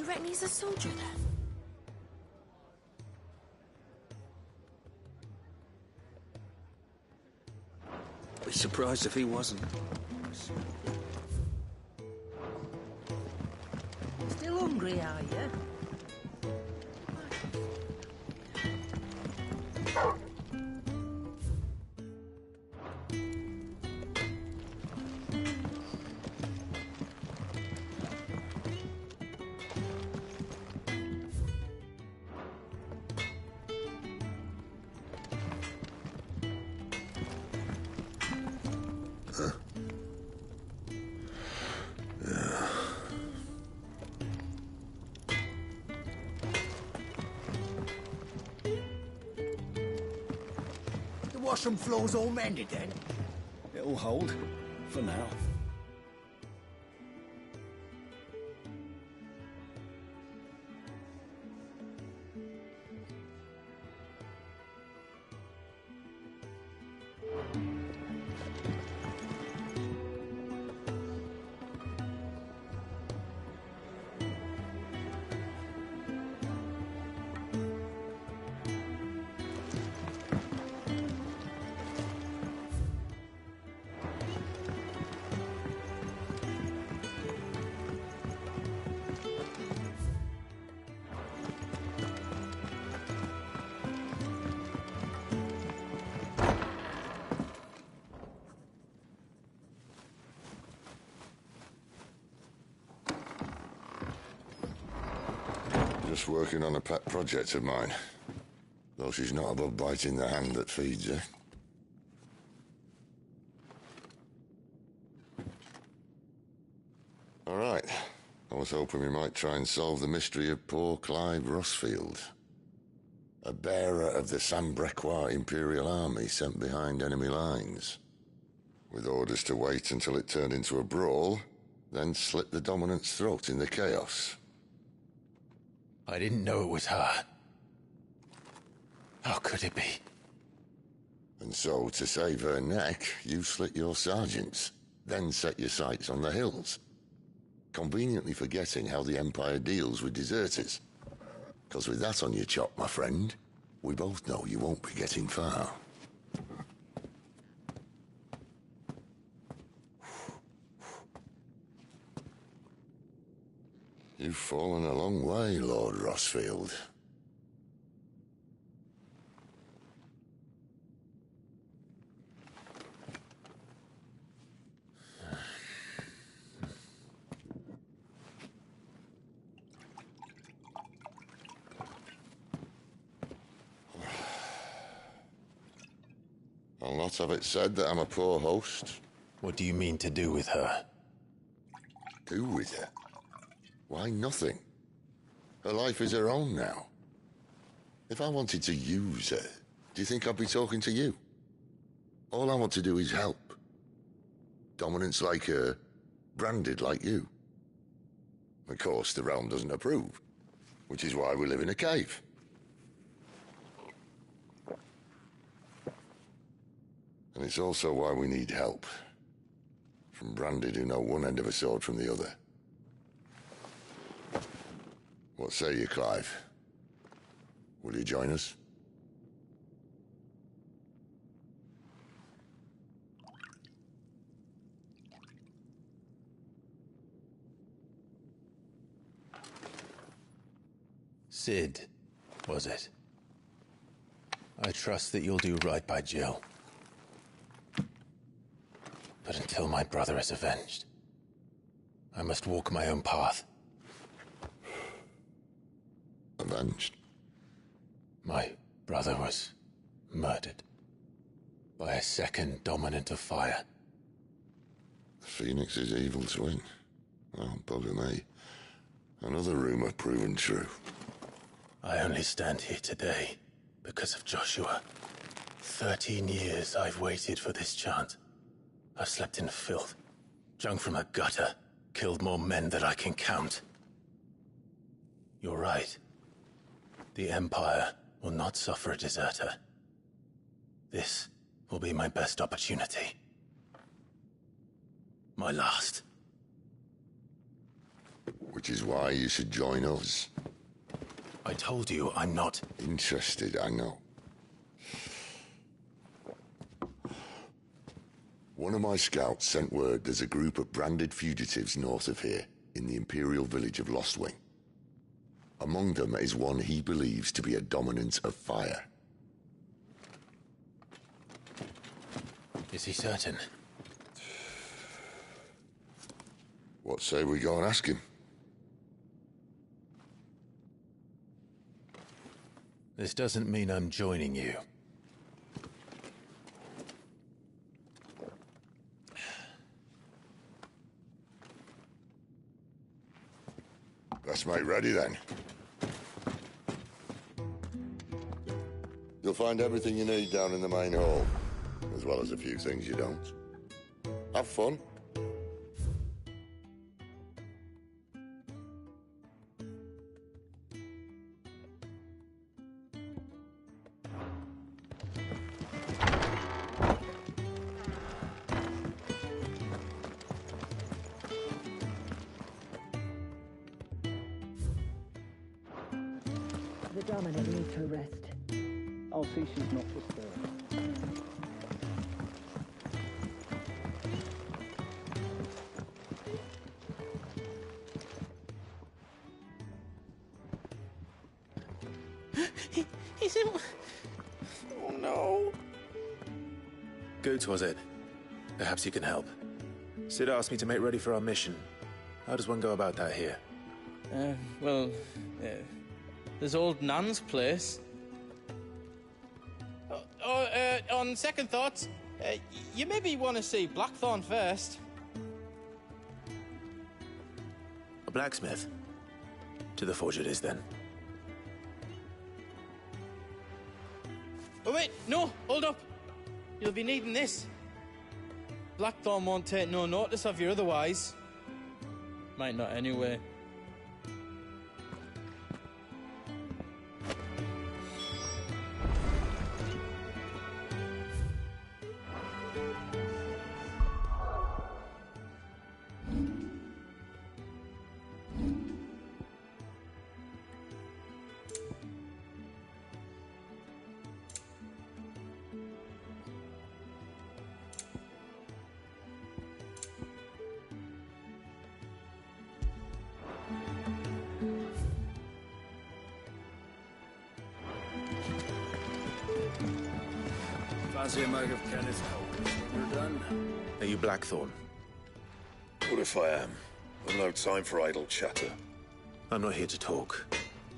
reckon he's a soldier then? Be surprised if he wasn't. Still hungry, are you? Washroom floor's all mended then? It'll hold, for now. Just working on a pet project of mine. Though she's not above biting the hand that feeds her. All right. I was hoping we might try and solve the mystery of poor Clive Rossfield. A bearer of the Sambrequois Imperial Army sent behind enemy lines. With orders to wait until it turned into a brawl, then slit the dominant's throat in the chaos. I didn't know it was her. How could it be? And so, to save her neck, you slit your sergeants, then set your sights on the hills. Conveniently forgetting how the Empire deals with deserters. Because with that on your chop, my friend, we both know you won't be getting far. You've fallen a long way, Lord Rossfield. I'll not have it said that I'm a poor host. What do you mean to do with her? Do with her? Why, nothing. Her life is her own now. If I wanted to use her, do you think I'd be talking to you? All I want to do is help. Dominants like her, branded like you. Of course, the realm doesn't approve, which is why we live in a cave. And it's also why we need help. From branded who know one end of a sword from the other. What say you, Clive? Will you join us? Sid, was it? I trust that you'll do right by Jill. But until my brother is avenged, I must walk my own path. Avenged? My brother was murdered by a second dominant of fire. The Phoenix's evil twin. Oh, bugger me. Another rumor proven true. I only stand here today because of Joshua. 13 years I've waited for this chance. I've slept in filth, drunk from a gutter, killed more men than I can count. You're right. The Empire will not suffer a deserter. This will be my best opportunity. My last. Which is why you should join us. I told you I'm not Interested, I know. One of my scouts sent word there's a group of branded fugitives north of here, in the imperial village of Lostwing. Among them is one he believes to be a dominant of fire. Is he certain? What say we go and ask him? This doesn't mean I'm joining you. Let's make ready then. You'll find everything you need down in the main hall, as well as a few things you don't. Have fun. The dominant needs her rest. I'll see she's not disturbed. He's in... Oh, no. Goots, was it? Perhaps you can help. Sid asked me to make ready for our mission. How does one go about that here? Well, there's old Nan's place. On second thoughts, you maybe want to see Blackthorn first. A blacksmith? To the forge it is, then. Oh, wait, no, hold up. You'll be needing this. Blackthorn won't take no notice of you otherwise. Might not anyway. Fancy a mug of Kenneth Cold. We're done. Are you Blackthorn? What if I am? I've no time for idle chatter. I'm not here to talk.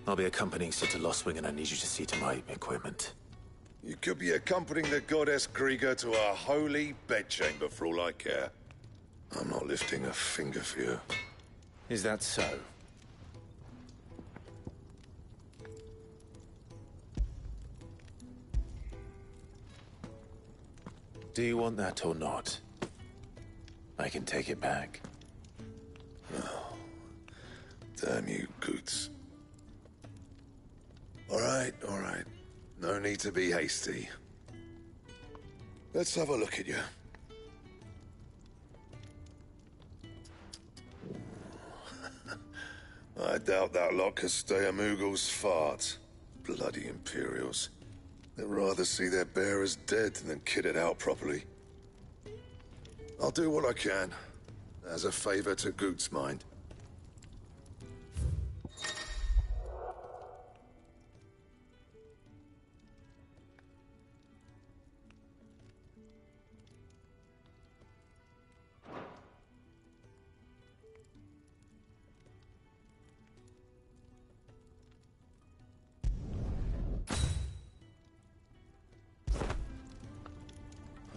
I'll be accompanying Sid to Lostwing, and I need you to see to my equipment. You could be accompanying the goddess Krieger to a holy bedchamber for all I care. I'm not lifting a finger for you. Is that so? Do you want that or not? I can take it back. Damn you, Goots. All right, all right. No need to be hasty. Let's have a look at you. I doubt that lot could stay a Moogle's fart. Bloody Imperials. They'd rather see their bearers dead than kitted out properly. I'll do what I can, as a favor to Goot's mind.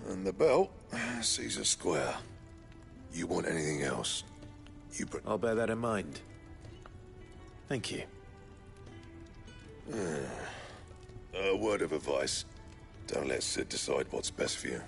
And the belt sees a square. You want anything else? You put... I'll bear that in mind. Thank you. A word of advice. Don't let Sid decide what's best for you.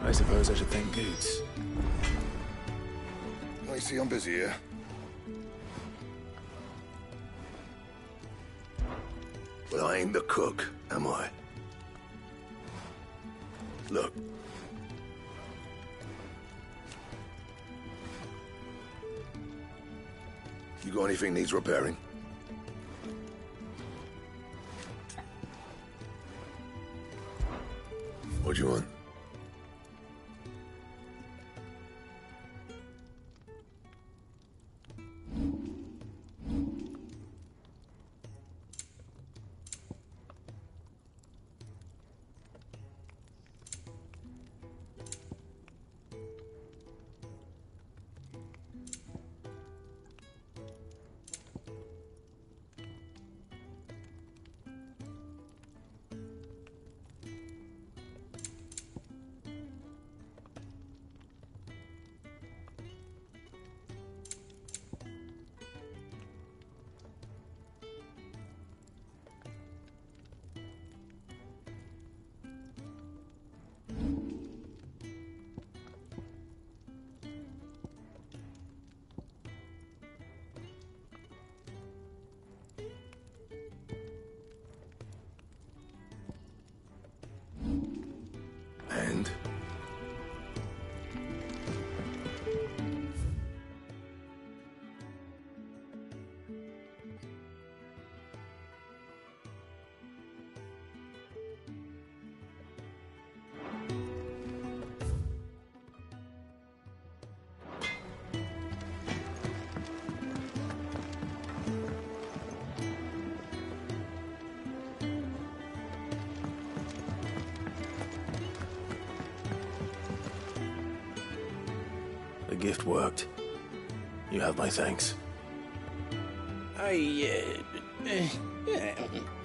I suppose I should thank Goots. I see I'm busy here. Well, I ain't the cook, am I? Look. You got anything needs repairing? What do you want? And? The gift worked. You have my thanks.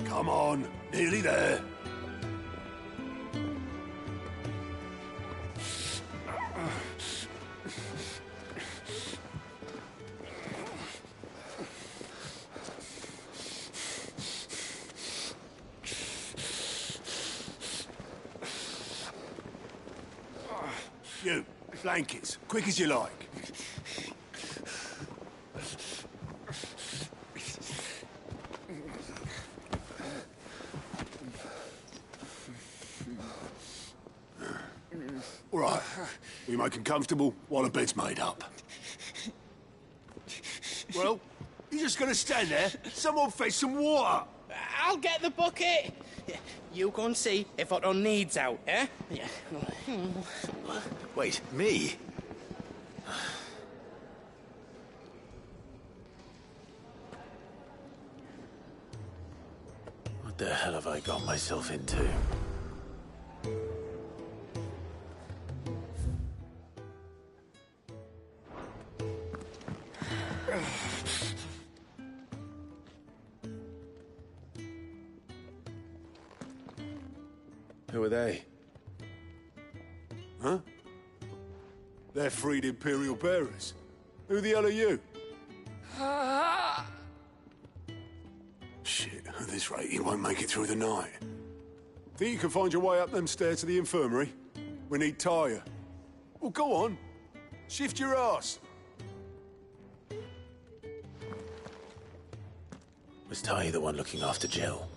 Come on, nearly there. You, blankets, quick as you like. All right, we make 'em comfortable while the bed's made up. Well, you just gonna stand there? Someone fetch some water. I'll get the bucket. You go and see if Otto needs out, eh? Wait, me? What the hell have I got myself into? Who are they? Huh? They're freed Imperial bearers. Who the hell are you? Shit, at this rate, you won't make it through the night. Think you can find your way up them stairs to the infirmary? We need Tyre. Well, go on. Shift your ass. Was Ty the one looking after Jill?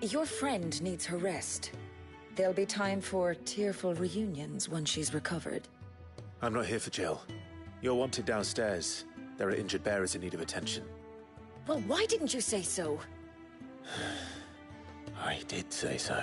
Your friend needs her rest. There'll be time for tearful reunions once she's recovered. I'm not here for Jill. You're wanted downstairs. There are injured bearers in need of attention. Well, why didn't you say so? I did say so.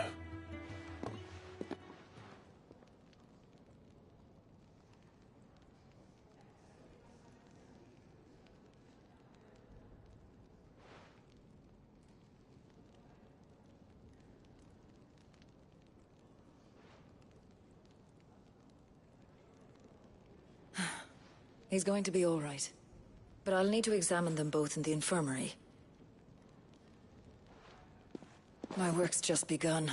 He's going to be all right. But I'll need to examine them both in the infirmary. My work's just begun.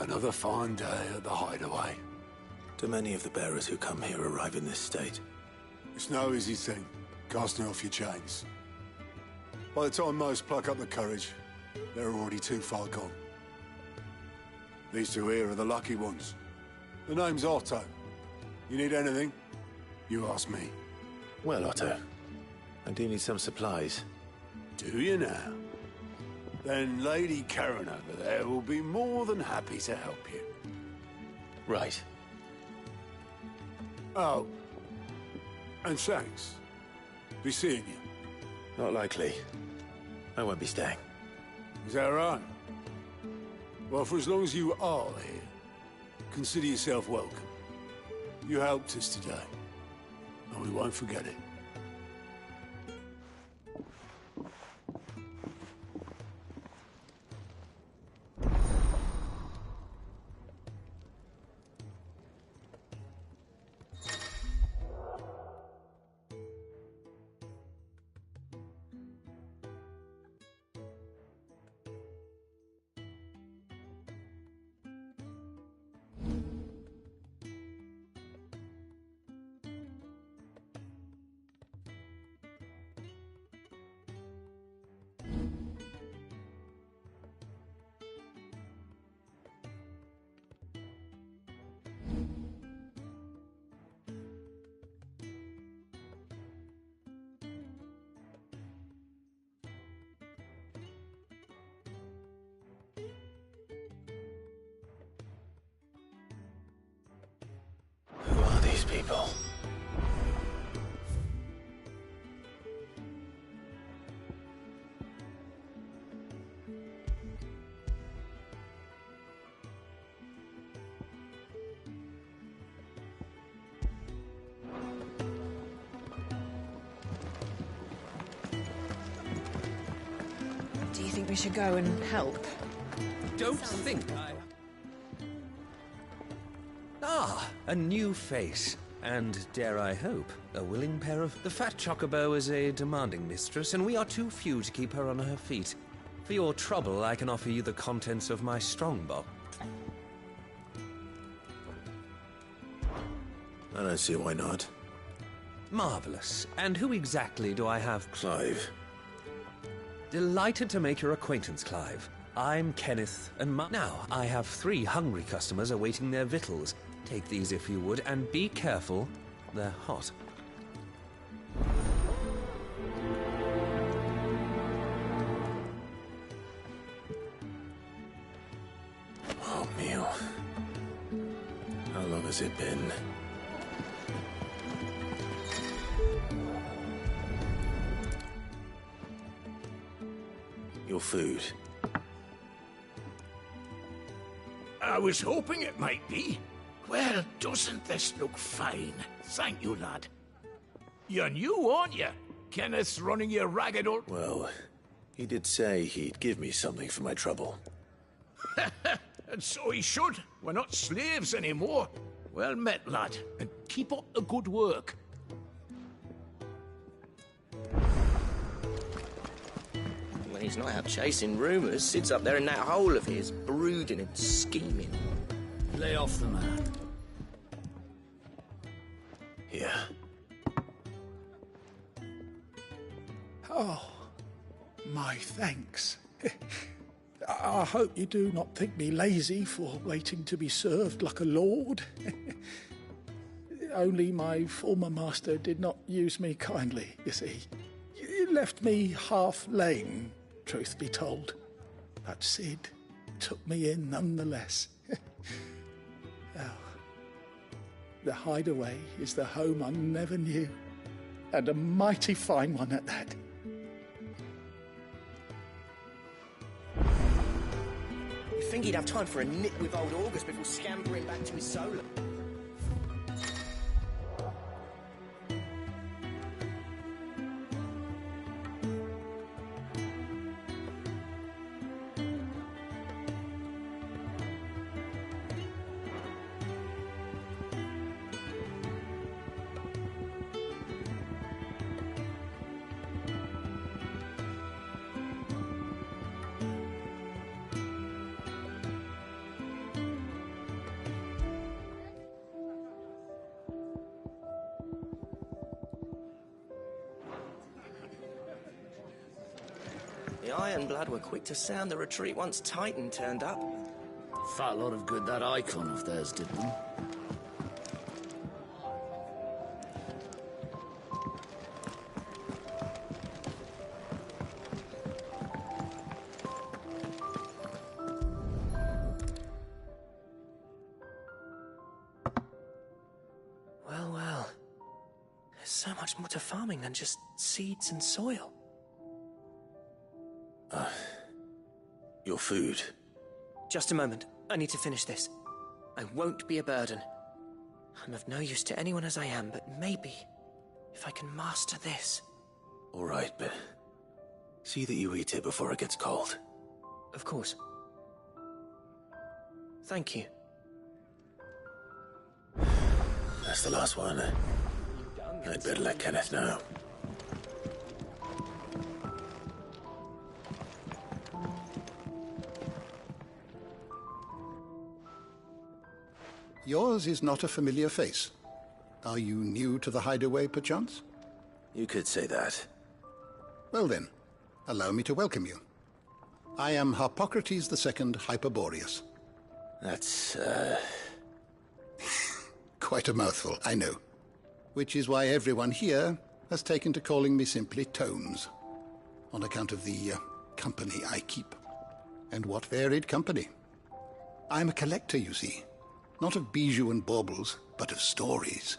Another fine day at the hideaway. Do many of the bearers who come here arrive in this state? It's no easy thing, casting off your chains. By the time most pluck up the courage, they're already too far gone. These two here are the lucky ones. The name's Otto. You need anything? You ask me. Well, Otto, I do need some supplies. Do you now? Then Lady Karen over there will be more than happy to help you. Right. Oh. And thanks. Be seeing you. Not likely. I won't be staying. Is that right? Well, for as long as you are here, consider yourself welcome. You helped us today, and we won't forget it. Who are these people? Do you think we should go and help? Don't think I... Ah, a new face. And, dare I hope, a willing pair of... The fat chocobo is a demanding mistress, and we are too few to keep her on her feet. For your trouble, I can offer you the contents of my strongbox. I don't see why not. Marvelous. And who exactly do I have? Clive. Delighted to make your acquaintance, Clive. I'm Kenneth, and now I have 3 hungry customers awaiting their victuals. Take these if you would, and be careful. They're hot. Oh, meal. How long has it been? Your food. I was hoping it might be. Well, doesn't this look fine? Thank you, lad. You're new, aren't you? Kenneth's running your ragged old... Well, he did say he'd give me something for my trouble. And so he should. We're not slaves anymore. Well met, lad. And keep up the good work. When he's not out chasing rumours, sits up there in that hole of his, brooding and scheming. Lay off the man. Here. Oh, my thanks. I hope you do not think me lazy for waiting to be served like a lord. Only my former master did not use me kindly, you see. He left me half lame, truth be told. But Sid took me in nonetheless. Well, the hideaway is the home I never knew, and a mighty fine one at that. You think he'd have time for a nip with old August before scampering back to his solo? The Ironblood were quick to sound the retreat once Titan turned up. Fat lot of good that icon of theirs did them. Well, well. There's so much more to farming than just seeds and soil. Your food. Just a moment. I need to finish this. I won't be a burden. I'm of no use to anyone as I am, but maybe if I can master this. All right, but see that you eat it before it gets cold. Of course. Thank you. That's the last one. I'd better let Kenneth know. Yours is not a familiar face. Are you new to the hideaway, perchance? You could say that. Well then, allow me to welcome you. I am Harpocrates II Hyperboreus. That's, Quite a mouthful, I know. Which is why everyone here has taken to calling me simply Tomes, on account of the company I keep. And what varied company. I'm a collector, you see. Not of bijou and baubles, but of stories.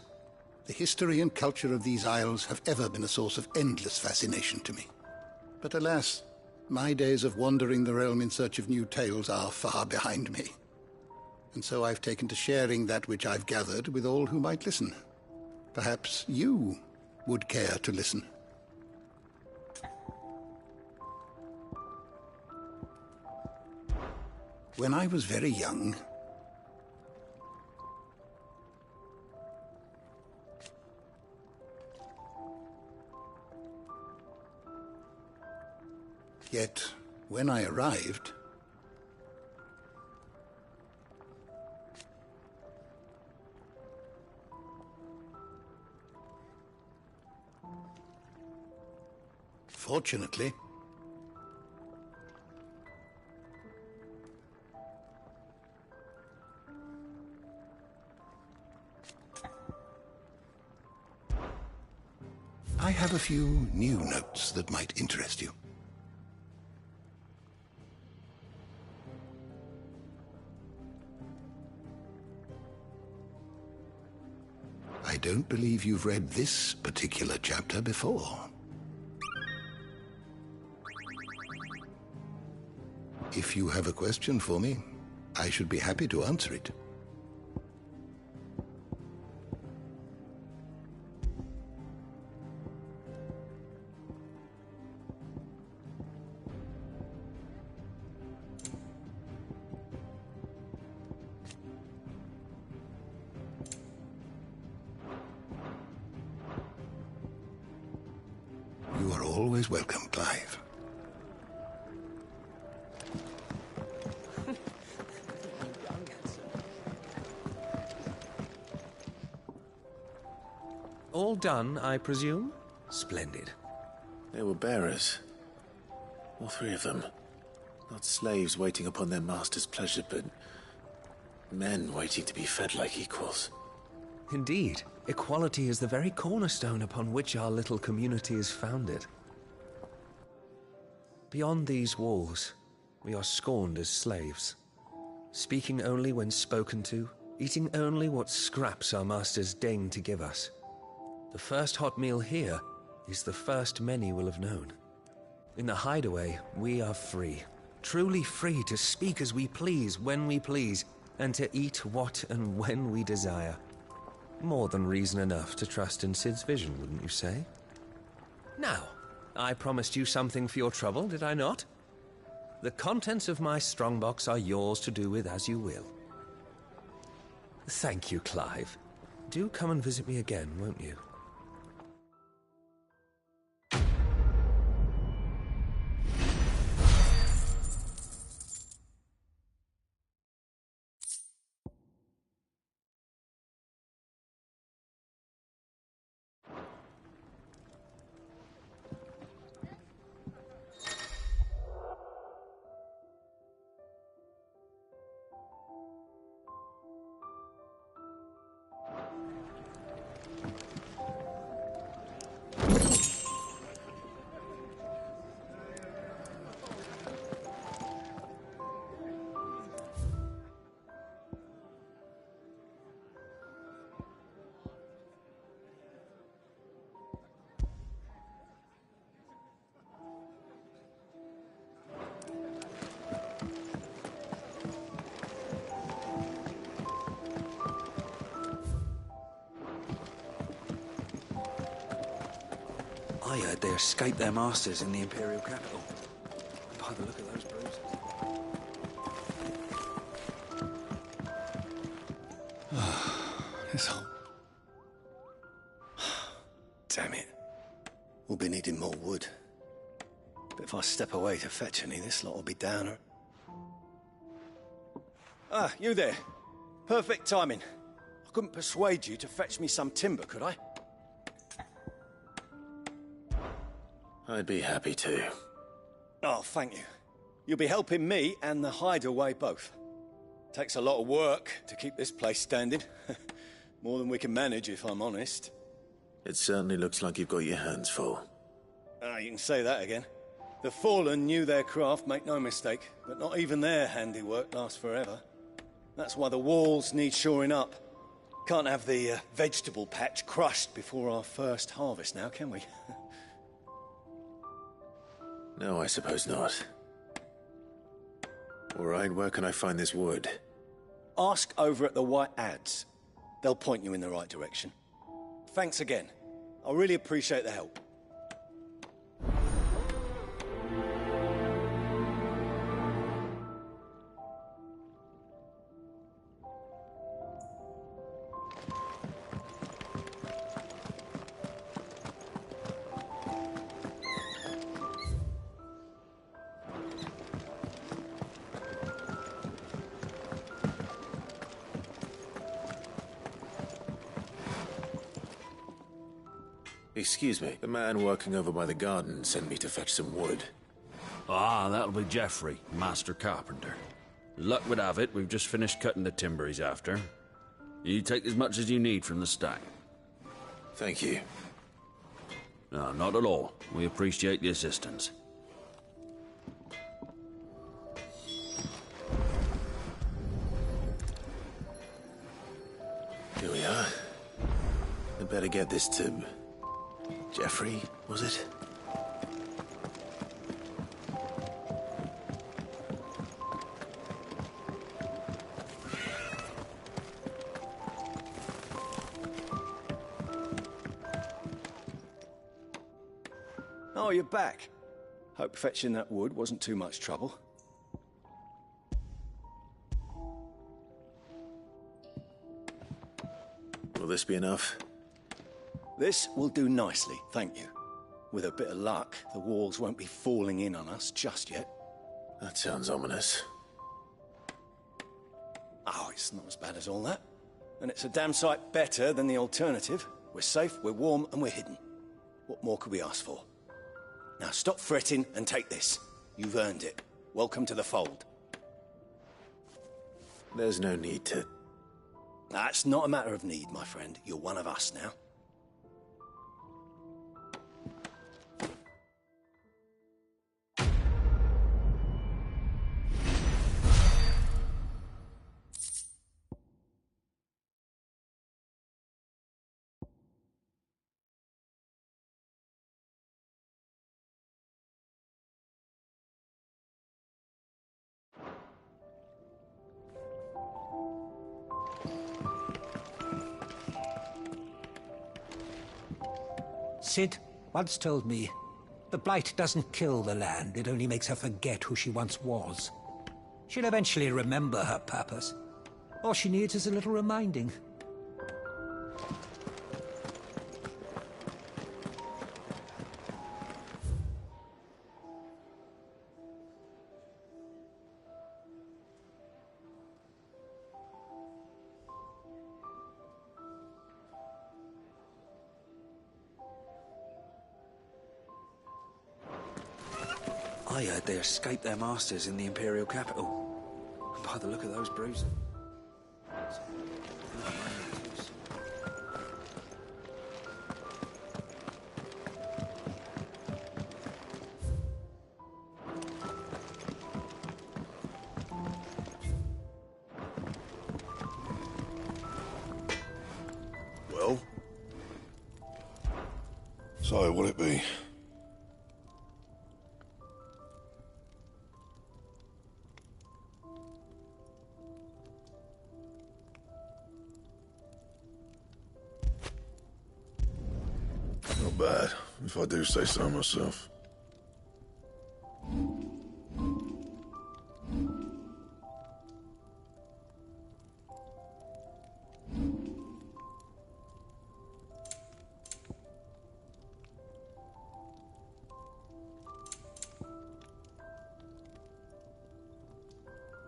The history and culture of these isles have ever been a source of endless fascination to me. But alas, my days of wandering the realm in search of new tales are far behind me. And so I've taken to sharing that which I've gathered with all who might listen. Perhaps you would care to listen. When I was very young, yet, when I arrived, fortunately, I have a few new notes that might interest you. I don't believe you've read this particular chapter before. If you have a question for me, I should be happy to answer it. You are always welcome, Clive. All done, I presume? Splendid. They were bearers. All three of them. Not slaves waiting upon their master's pleasure, but men waiting to be fed like equals. Indeed, equality is the very cornerstone upon which our little community is founded. Beyond these walls, we are scorned as slaves, speaking only when spoken to, eating only what scraps our masters deign to give us. The first hot meal here is the first many will have known. In the hideaway, we are free, truly free to speak as we please, when we please, and to eat what and when we desire. More than reason enough to trust in Sid's vision, wouldn't you say? Now, I promised you something for your trouble, did I not? The contents of my strongbox are yours to do with as you will. Thank you, Clive. Do come and visit me again, won't you? heard they escaped their masters in the Imperial capital. By the look of those bruises. This whole... Damn it. We'll be needing more wood. But if I step away to fetch any, this lot will be down her. Ah, you there. Perfect timing. I couldn't persuade you to fetch me some timber, could I? I'd be happy to. Oh, thank you. You'll be helping me and the hideaway both. Takes a lot of work to keep this place standing. More than we can manage, if I'm honest. It certainly looks like you've got your hands full. Ah, you can say that again. The Fallen knew their craft, make no mistake, but not even their handiwork lasts forever. That's why the walls need shoring up. Can't have the vegetable patch crushed before our first harvest now, can we? No, I suppose not. All right, where can I find this wood? Ask over at the White Ads. They'll point you in the right direction. Thanks again. I really appreciate the help. Excuse me, the man working over by the garden sent me to fetch some wood. Ah, that'll be Geoffrey, Master Carpenter. As luck would have it, we've just finished cutting the timber he's after. You take as much as you need from the stack. Thank you. No, not at all. We appreciate the assistance. Here we are. I'd better get this to... Geoffrey, was it? Oh, you're back. Hope fetching that wood wasn't too much trouble. Will this be enough? This will do nicely, thank you. With a bit of luck, the walls won't be falling in on us just yet. That sounds ominous. Oh, it's not as bad as all that. And it's a damn sight better than the alternative. We're safe, we're warm, and we're hidden. What more could we ask for? Now stop fretting and take this. You've earned it. Welcome to the fold. There's no need to... That's not a matter of need, my friend. You're one of us now. Sid once told me, the blight doesn't kill the land, it only makes her forget who she once was. She'll eventually remember her purpose. All she needs is a little reminding. I heard they escaped their masters in the Imperial capital. By the look of those bruises. Well? So, what'll it be? Not bad. if I do say so myself.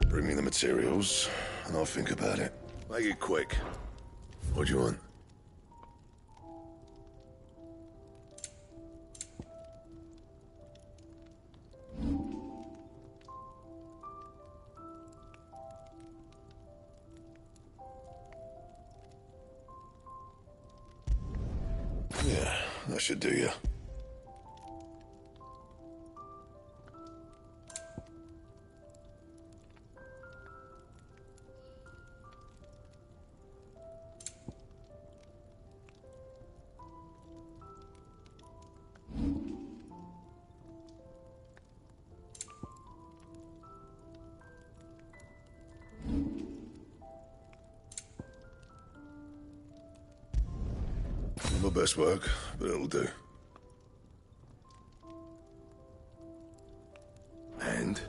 Bring me the materials, and I'll think about it. Make it quick. What do you want? Yeah, that should do you. Not my best work, but it'll do. And?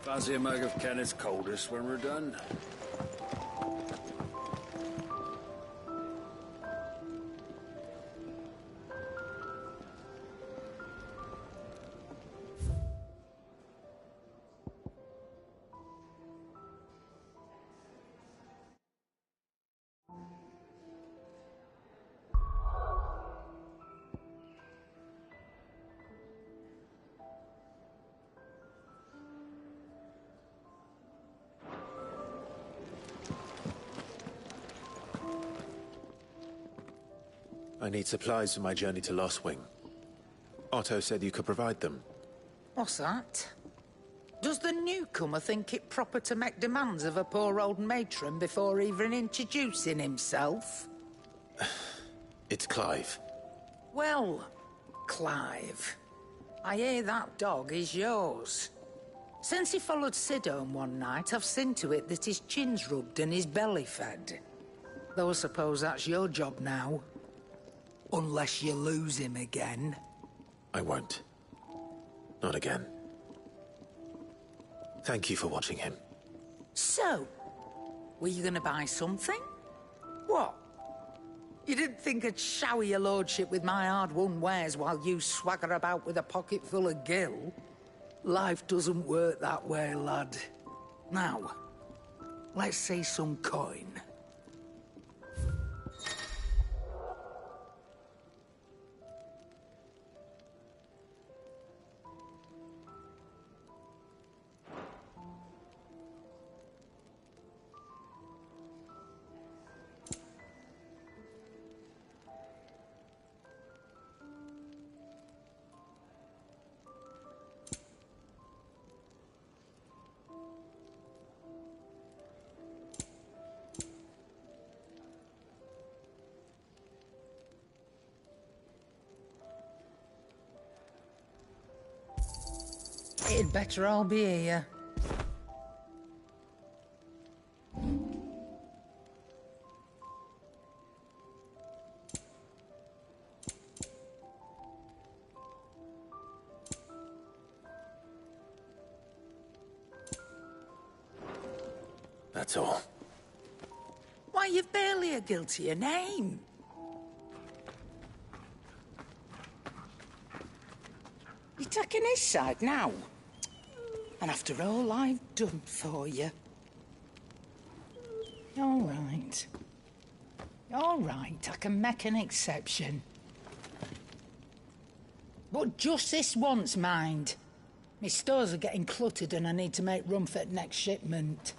Fancy a mug of Kenneth's coldest when we're done? I need supplies for my journey to Lost Wing. Otto said you could provide them. What's that? Does the newcomer think it proper to make demands of a poor old matron before even introducing himself? It's Clive. Well, Clive, I hear that dog is yours. Since he followed Sid home one night, I've seen to it that his chin's rubbed and his belly fed. Though I suppose that's your job now. Unless you lose him again. I won't. Not again. Thank you for watching him. So, were you gonna buy something? What? You didn't think I'd shower your lordship with my hard-won wares while you swagger about with a pocket full of gil? Life doesn't work that way, lad. Now, let's see some coin. It'd better all be here. That's all. Why, you've barely a guiltier name. You're taking his side now? And after all I've done for you. All right. All right, I can make an exception. But just this once, mind. My stores are getting cluttered and I need to make room for the next shipment.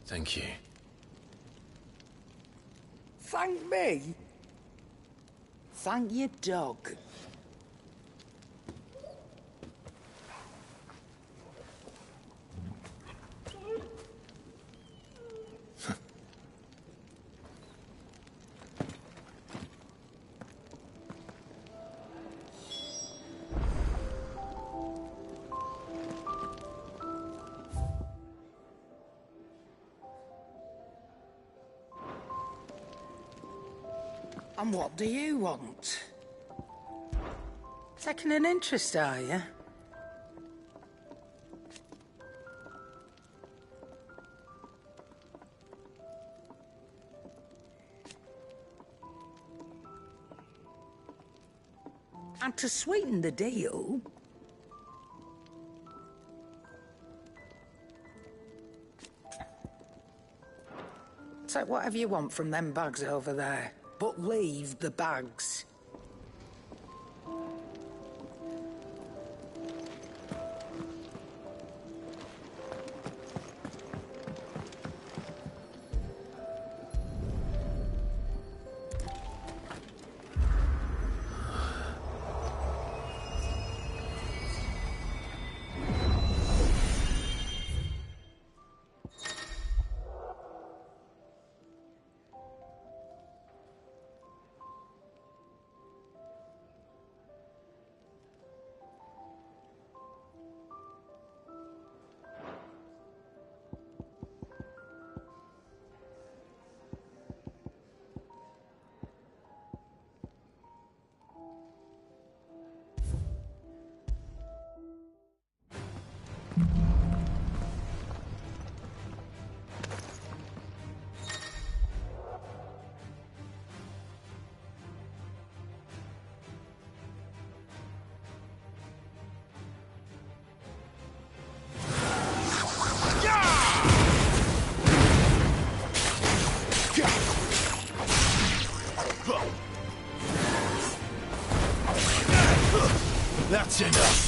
Thank you. Thank me? Thank your dog. And what do you want? Taking an interest, are you? And to sweeten the deal... take whatever you want from them bags over there. But leave the bags. That's enough.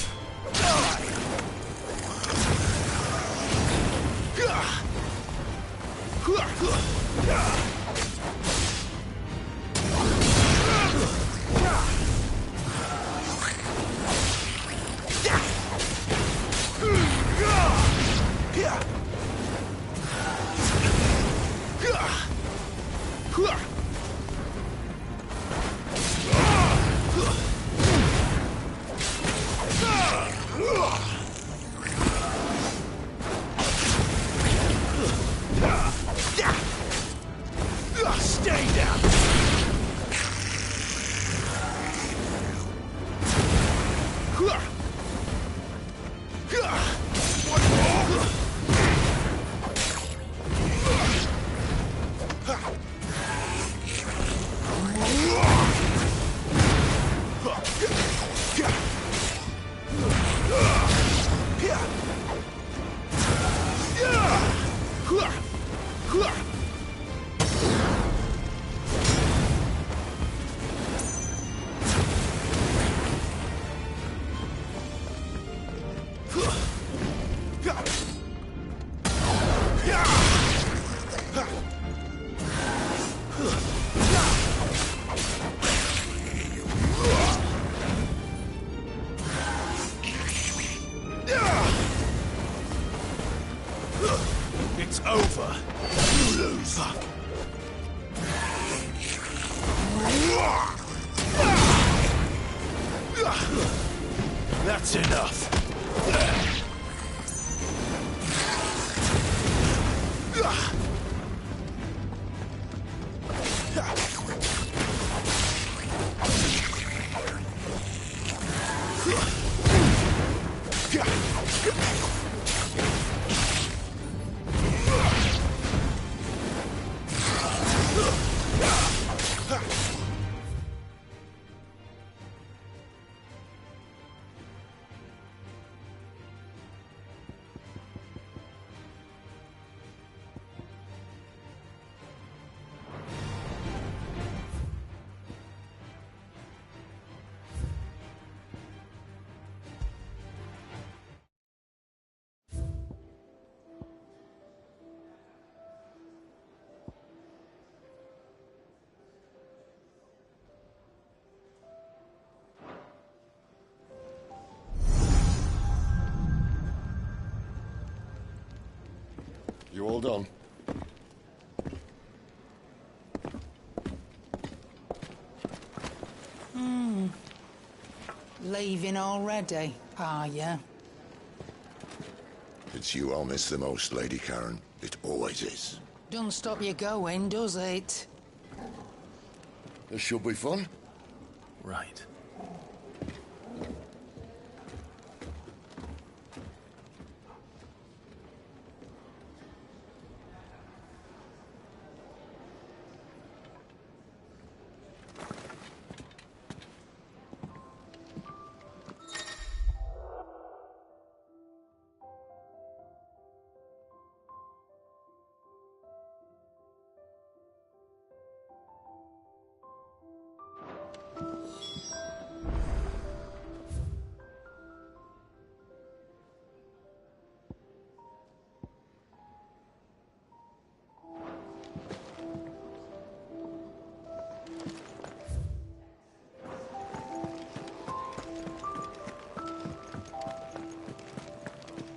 It's over. You lose. That's enough. You all done? Leaving already, are ya? It's you I'll miss the most, Lady Karen. It always is. Don't stop you going, does it? This should be fun. Right.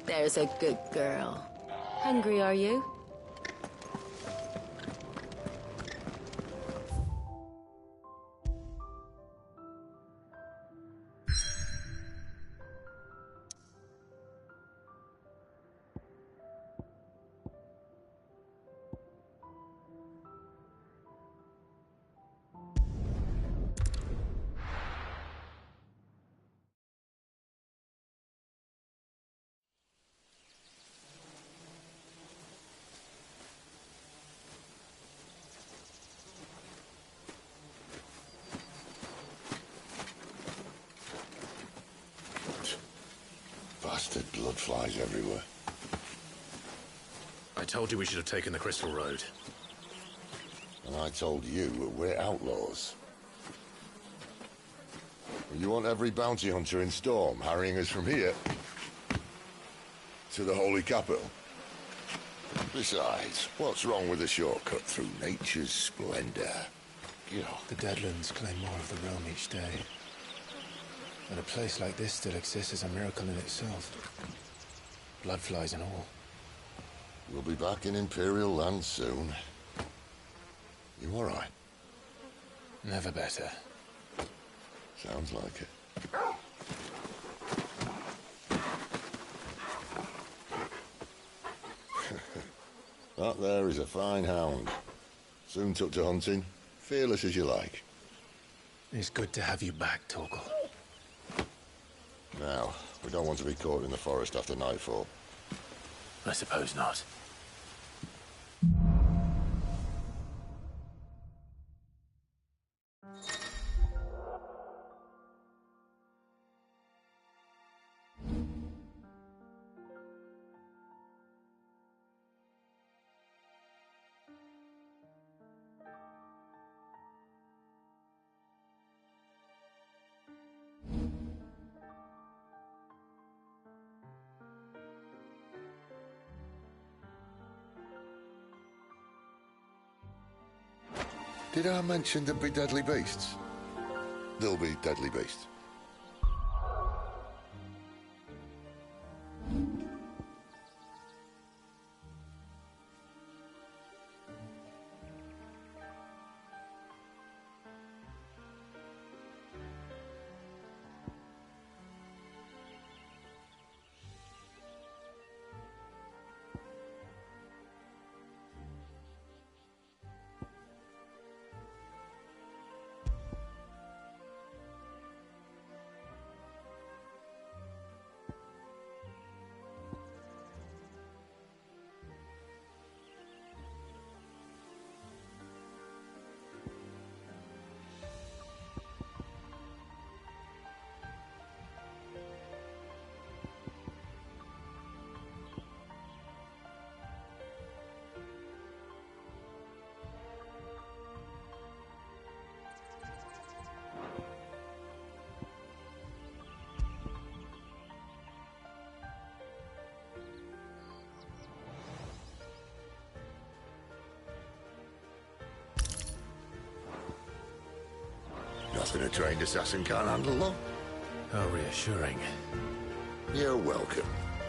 There's a good girl. Hungry, are you? Bastard blood flies everywhere. I told you we should have taken the Crystal Road. And I told you we're outlaws. You want every bounty hunter in Storm harrying us from here to the Holy Capital? Besides, what's wrong with a shortcut through nature's splendor? The Deadlands claim more of the realm each day. That a place like this still exists is a miracle in itself. Bloodflies and all. We'll be back in Imperial land soon. You all right? Never better. Sounds like it. That there is a fine hound. Soon took to hunting. Fearless as you like. It's good to have you back, Torgal. Now, we don't want to be caught in the forest after nightfall. I suppose not. Did I mention there'd be deadly beasts? There'll be deadly beasts. Nothing a trained assassin can't handle, though. How reassuring. You're welcome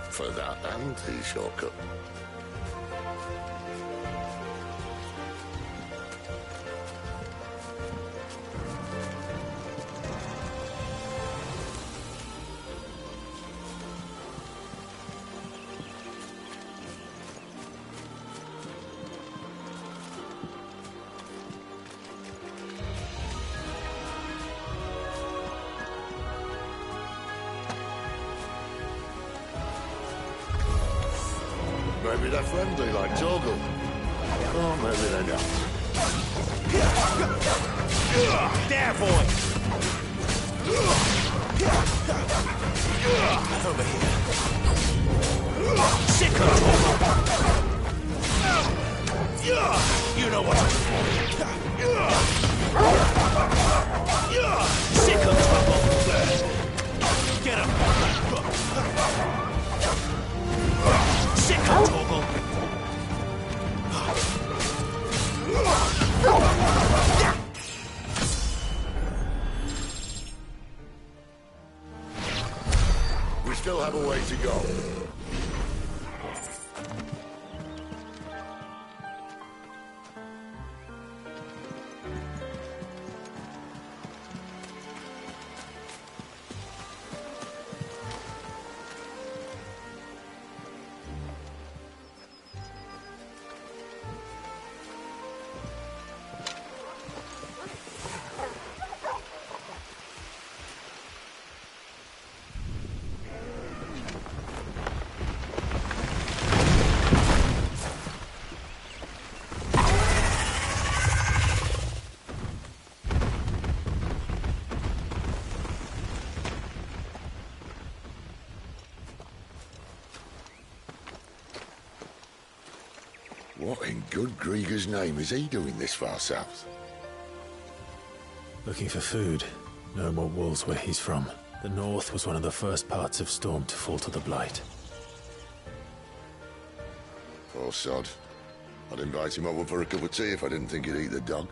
for that and the shortcut. Maybe they're friendly like Torgal. Or maybe they don't. There, boy! Over here. Sick of you know what? Sick of trouble. Get him. Sick of trouble. We still have a way to go. What in good Grieger's name is he doing this far south? Looking for food. No more wolves where he's from. The north was one of the first parts of Storm to fall to the Blight. Poor sod. I'd invite him over for a cup of tea if I didn't think he'd eat the dog.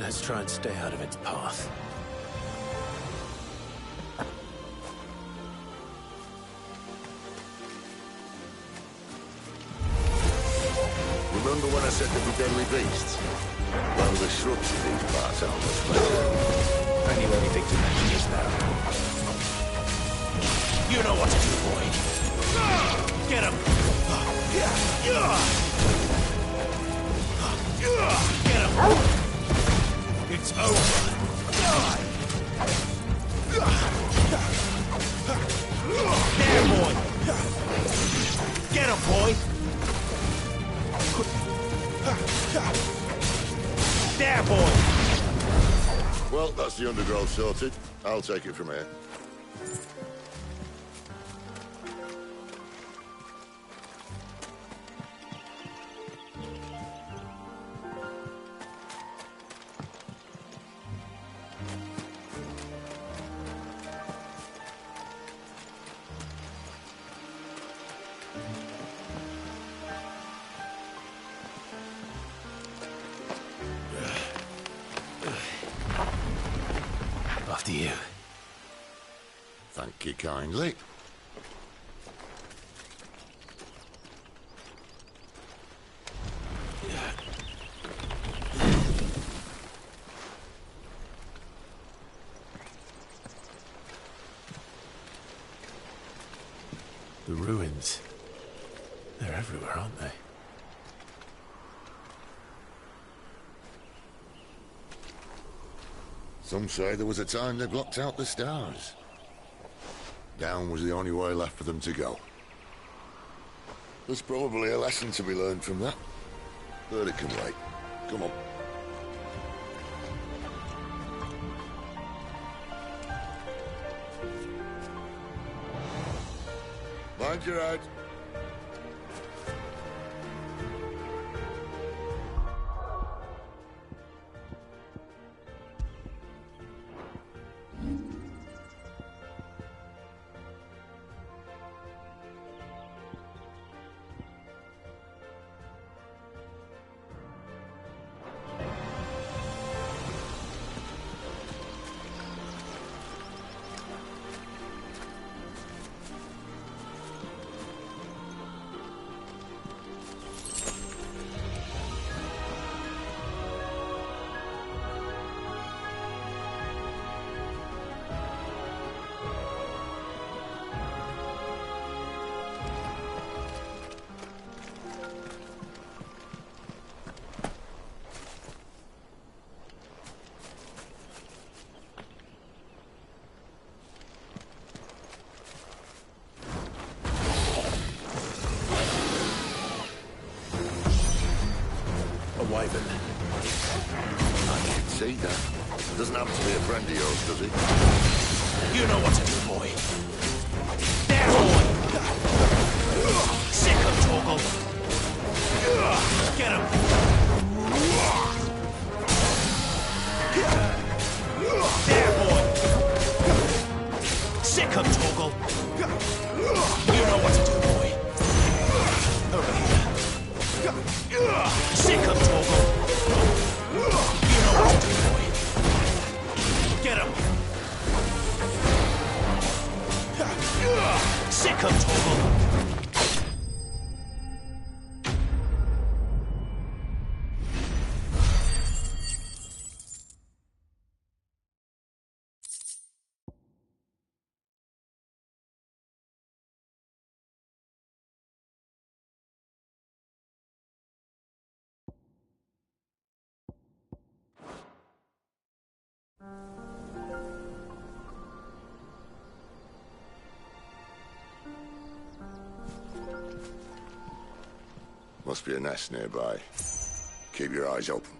Let's try and stay out of its path. Remember when I said there'd be deadly beasts? Well, the shrubs in these parts aren't much better. I knew anything to mention just now. You know what to do, boy. Get him! Get him! It's over. There, boy. Get him, boy. There, boy. Well, that's the undergrowth sorted. I'll take it from here. After you. Thank you kindly. The ruins. They're everywhere, aren't they? Some say there was a time they blocked out the stars. Down was the only way left for them to go. There's probably a lesson to be learned from that. But it can wait. Come on. Mind your head. wyvern. I can see that. Doesn't happen to be a friend of yours, does he? You know what to do, boy. There, boy! Sick of Torgal. Get him! There, boy! Sick of Torgal. You know what to do, boy. Over here. Sick of Torgal. You know what to do, boy. Get him! Sick of Torgal. Must be a nest nearby. Keep your eyes open.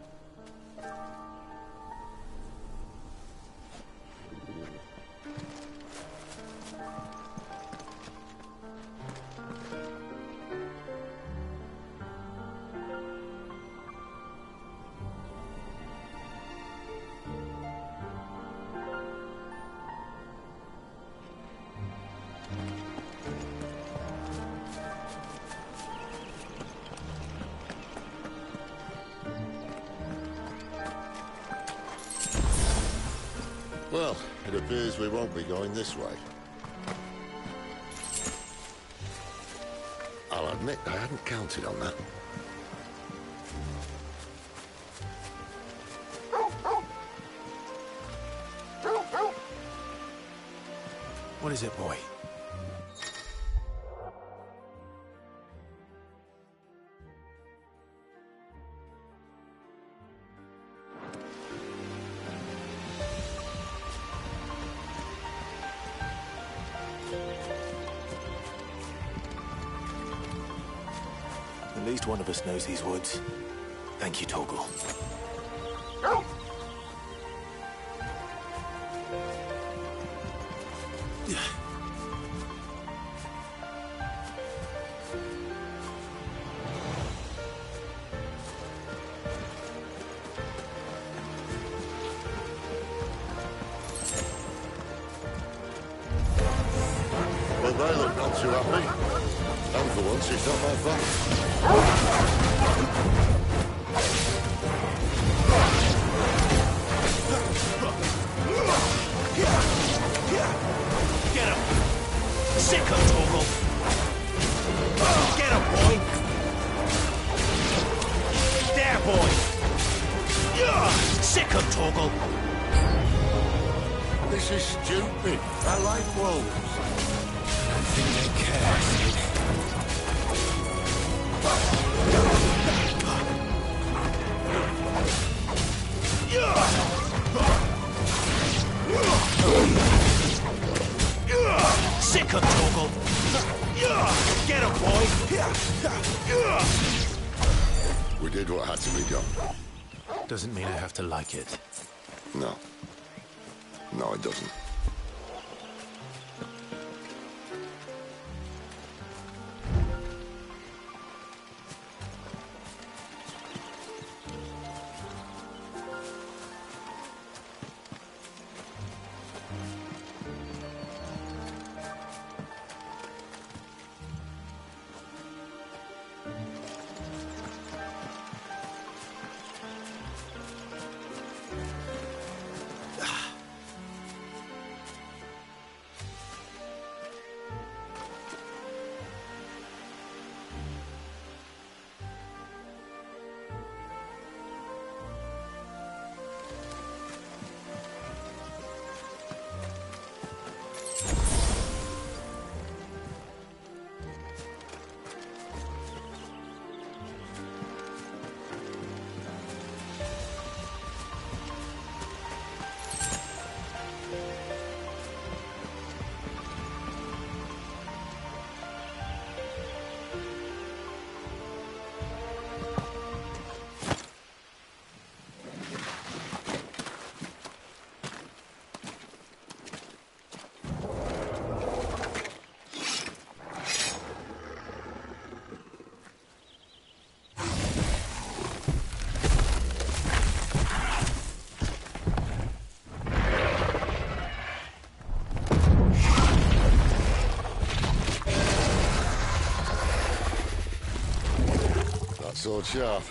Well, it appears we won't be going this way. I'll admit I hadn't counted on that. What is it, boy? At least one of us knows these woods. Thank you, Torgal. Well, they look not too happy. And for once, it's not my fault. Get him! Sick of Torgal! Get him, boy! There, boy! Sick of Torgal! This is stupid. I like wolves. I don't think they care, Sid. Sick of Torgal! Get him, boy! We did what had to be done. Doesn't mean I have to like it. No. No, it doesn't. sword sharp?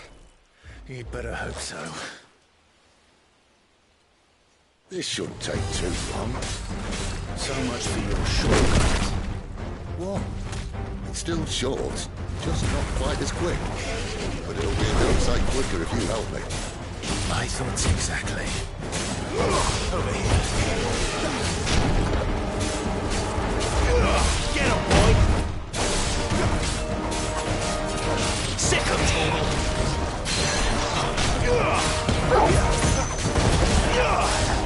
You'd better hope so. This shouldn't take too long. So much for your shortcut. What? It's still short, just not quite as quick. But it'll be a damn sight quicker if you help me. My thoughts exactly. Over here. Get him, boy! Sick of Torgal!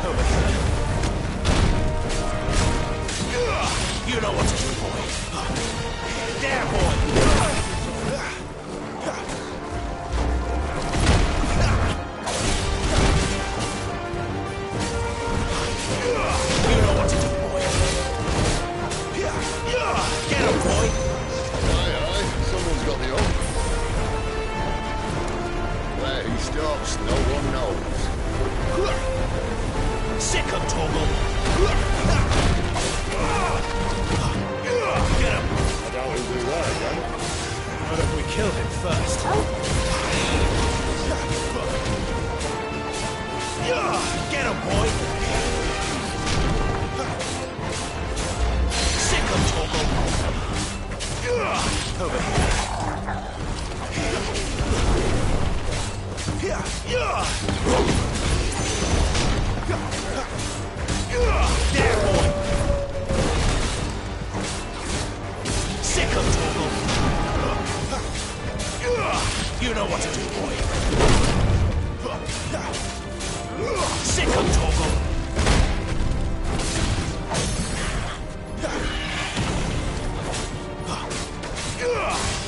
Over here. You know what to do, boy. There, boy! You know what to do, boy. Get him, boy! Aye, aye, someone's got the hook. Where he stops, no one knows. Sick of Torgal! Get him! I doubt he'll do that again. Not if we kill him first. Get him, boy! Sick of Torgal! Over here. There, boy! Sick of Torgal! You know what to do, boy. Sick of Torgal!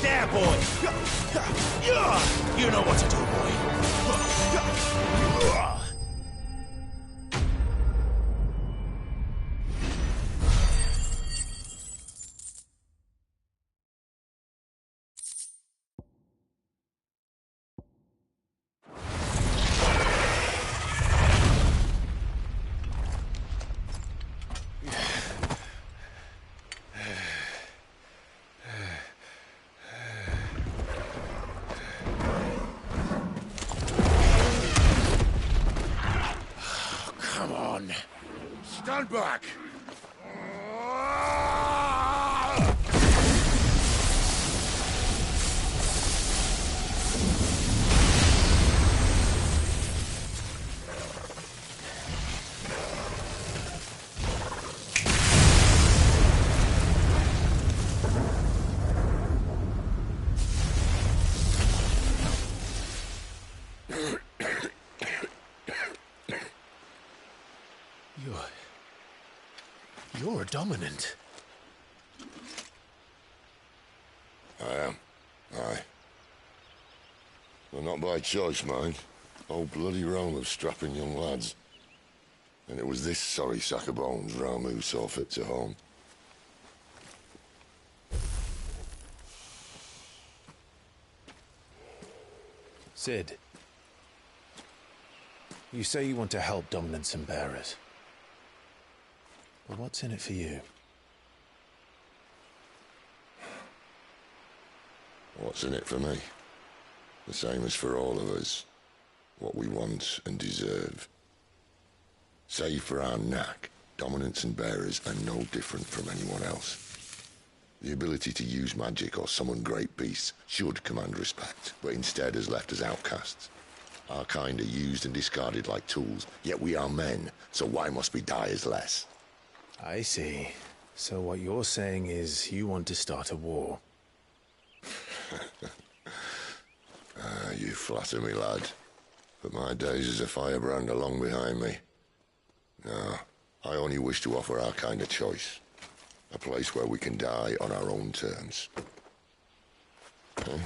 There, boy! You know what to do, boy. Stand back! You're a dominant. I am. Aye. Well, not by choice, mind. Whole bloody realm of strapping young lads. And it was this sorry sack of bones Ramu saw fit to home. Sid, you say you want to help dominants and bearers. But what's in it for you? What's in it for me? The same as for all of us. What we want and deserve. Save for our knack, dominants and bearers are no different from anyone else. The ability to use magic or summon great beasts should command respect, but instead has left us outcasts. Our kind are used and discarded like tools, yet we are men, so why must we die as less? I see. So what you're saying is you want to start a war. You flatter me, lad. But my days as a firebrand are long behind me. No, I only wish to offer our kind a choice. A place where we can die on our own terms. Okay?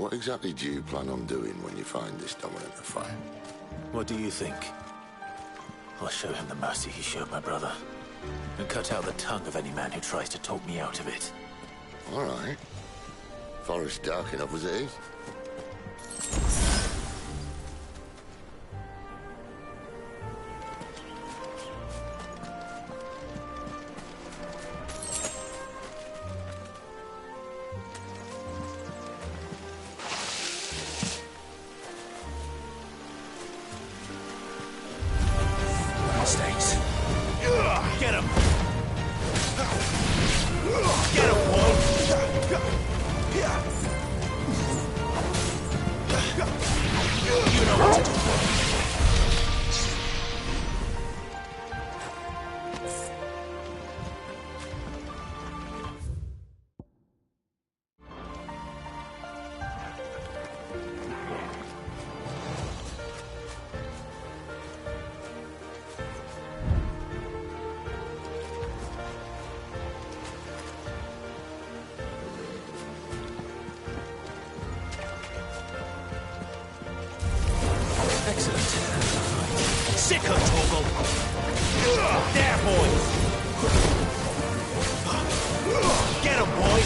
What exactly do you plan on doing when you find this dominant of fire? What do you think? I'll show him the mercy he showed my brother, and cut out the tongue of any man who tries to talk me out of it. All right. Forest dark enough as it is. Mistakes. Get him! Get him, boy! You know what to do. Excellent. Sick of Torgal! There, boy! Get him, boy!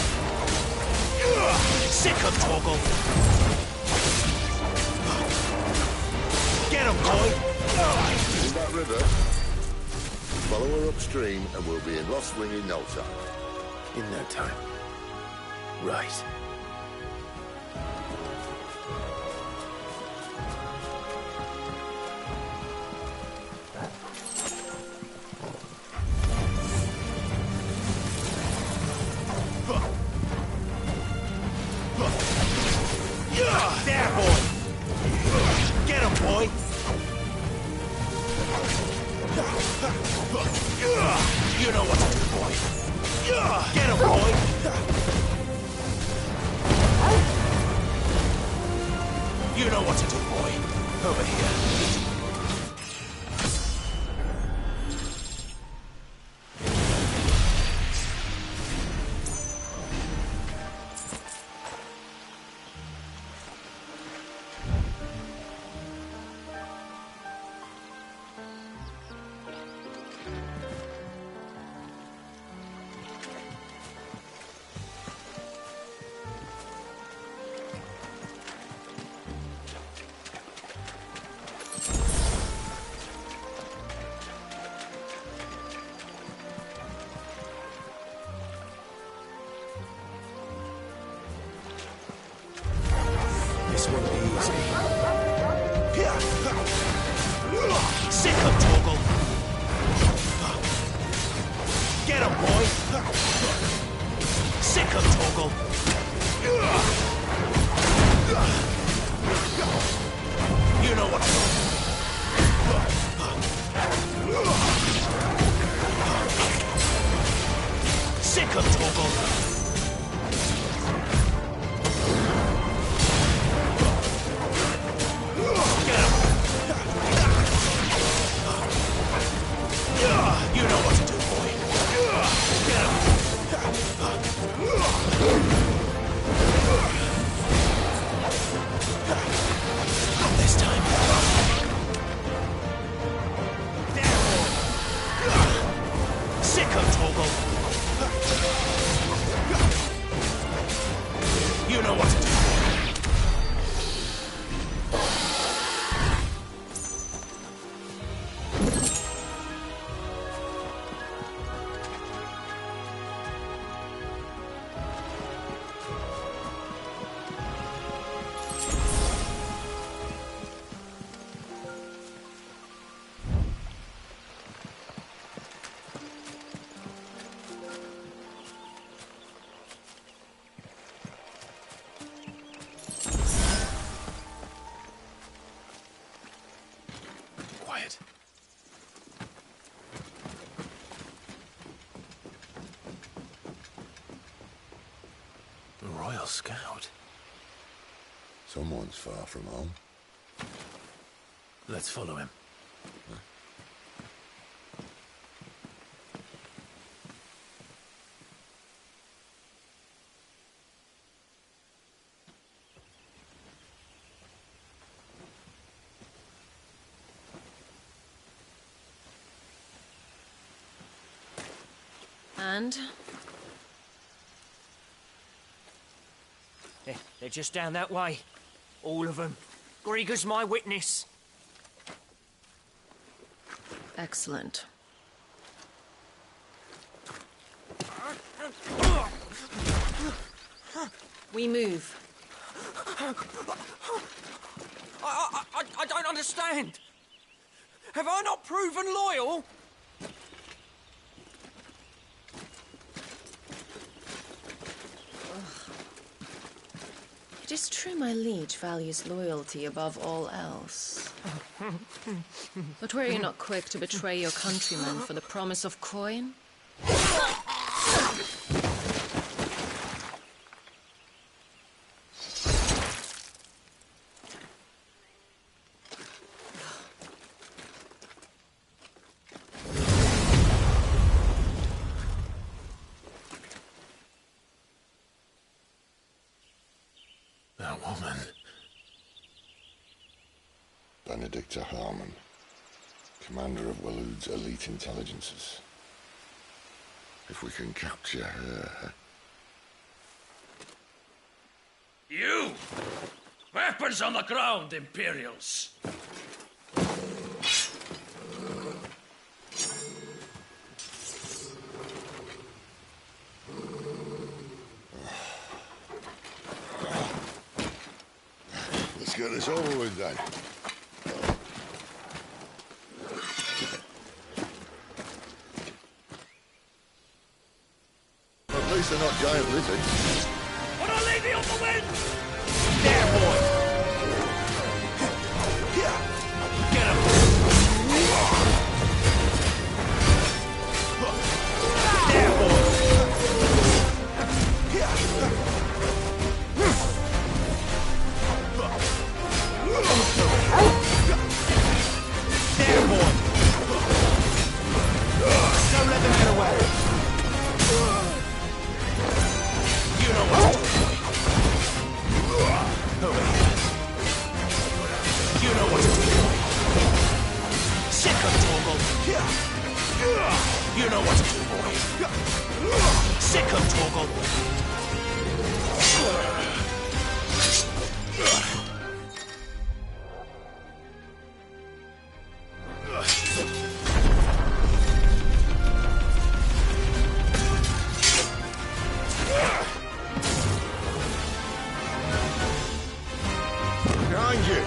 Sick of Torgal! Get him, boy! In that river, follow her upstream and we'll be in Lost Wing in no time. In no time. Right. There, boy! Get him, boy! You know what to do, boy! Get him, boy! You know what to do, boy! Over here. This won't be easy. Sick of Torgal! Get him, boy! Sick of Torgal! You know what to do. Sick of Torgal! You know what to do, boy. Get him. Not this time. There, boy. Sick of Torgal. You know what to do, boy. Quiet. A Royal Scout. Someone's far from home. Let's follow him. land? They're just down that way. All of them. Grieger's my witness. Excellent. We move. I don't understand. Have I not proven loyal? It is true my liege values loyalty above all else. But were you not quick to betray your countrymen for the promise of coin? That woman. Benedicta Harmon, commander of Waloed's elite intelligences. If we can capture her... You! Weapons on the ground, Imperials! Let's get this over with then. At least they're not giant lizards. What a lady on the wind! There, boy! Get him! There, boy! There, boy! Don't let them get away! You know what to do, boy. You know what to do, boy. Sick of Torgal. You know what to do, boy. Sick of Torgal. Behind you!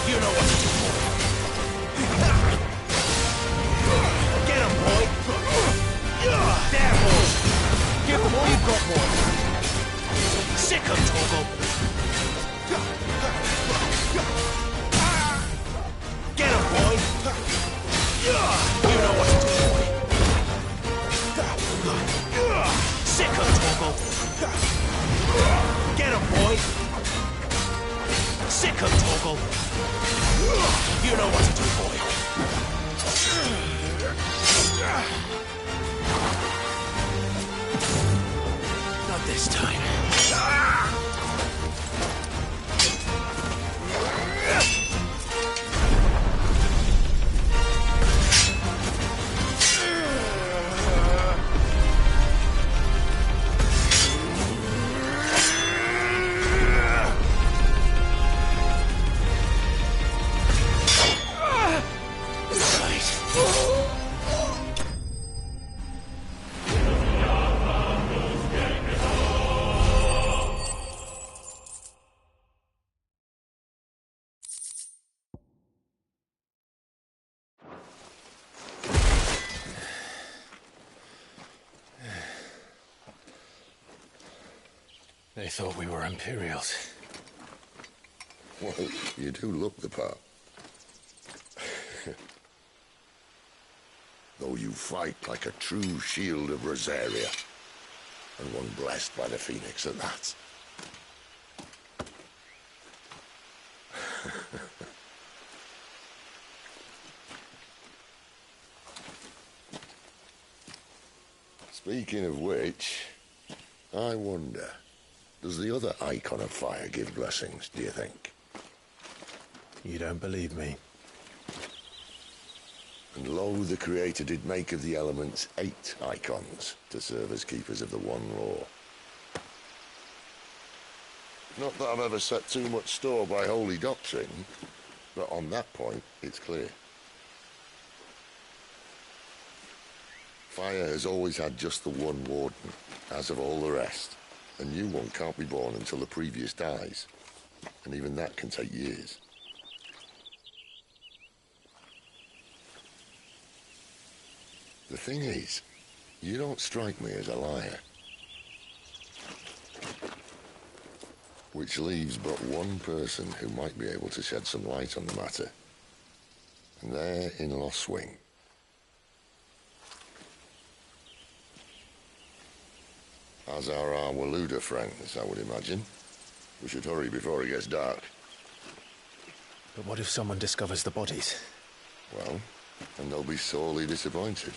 You know what to do, boy. Get him, boy! There, boy! Give him all you've got, boy! Sick of Torgal! Get him, boy! You know what to do, boy! Sick of Torgal! Get him, boy! Sick of Torgal! You know what to do, boy! Not this time. They thought we were Imperials. Well, you do look the part. Though you fight like a true shield of Rosaria. And one blessed by the Phoenix at that. Speaking of which, I wonder, does the other icon of fire give blessings, do you think? You don't believe me? And lo, the Creator did make of the elements 8 icons to serve as keepers of the one law. Not that I've ever set too much store by holy doctrine, but on that point, it's clear. Fire has always had just the one warden, as of all the rest. A new one can't be born until the previous dies, and even that can take years. The thing is, you don't strike me as a liar. Which leaves but one person who might be able to shed some light on the matter. And they're in Lost Wing. As are our Waluda friends, I would imagine. We should hurry before it gets dark. But what if someone discovers the bodies? Well, and they'll be sorely disappointed.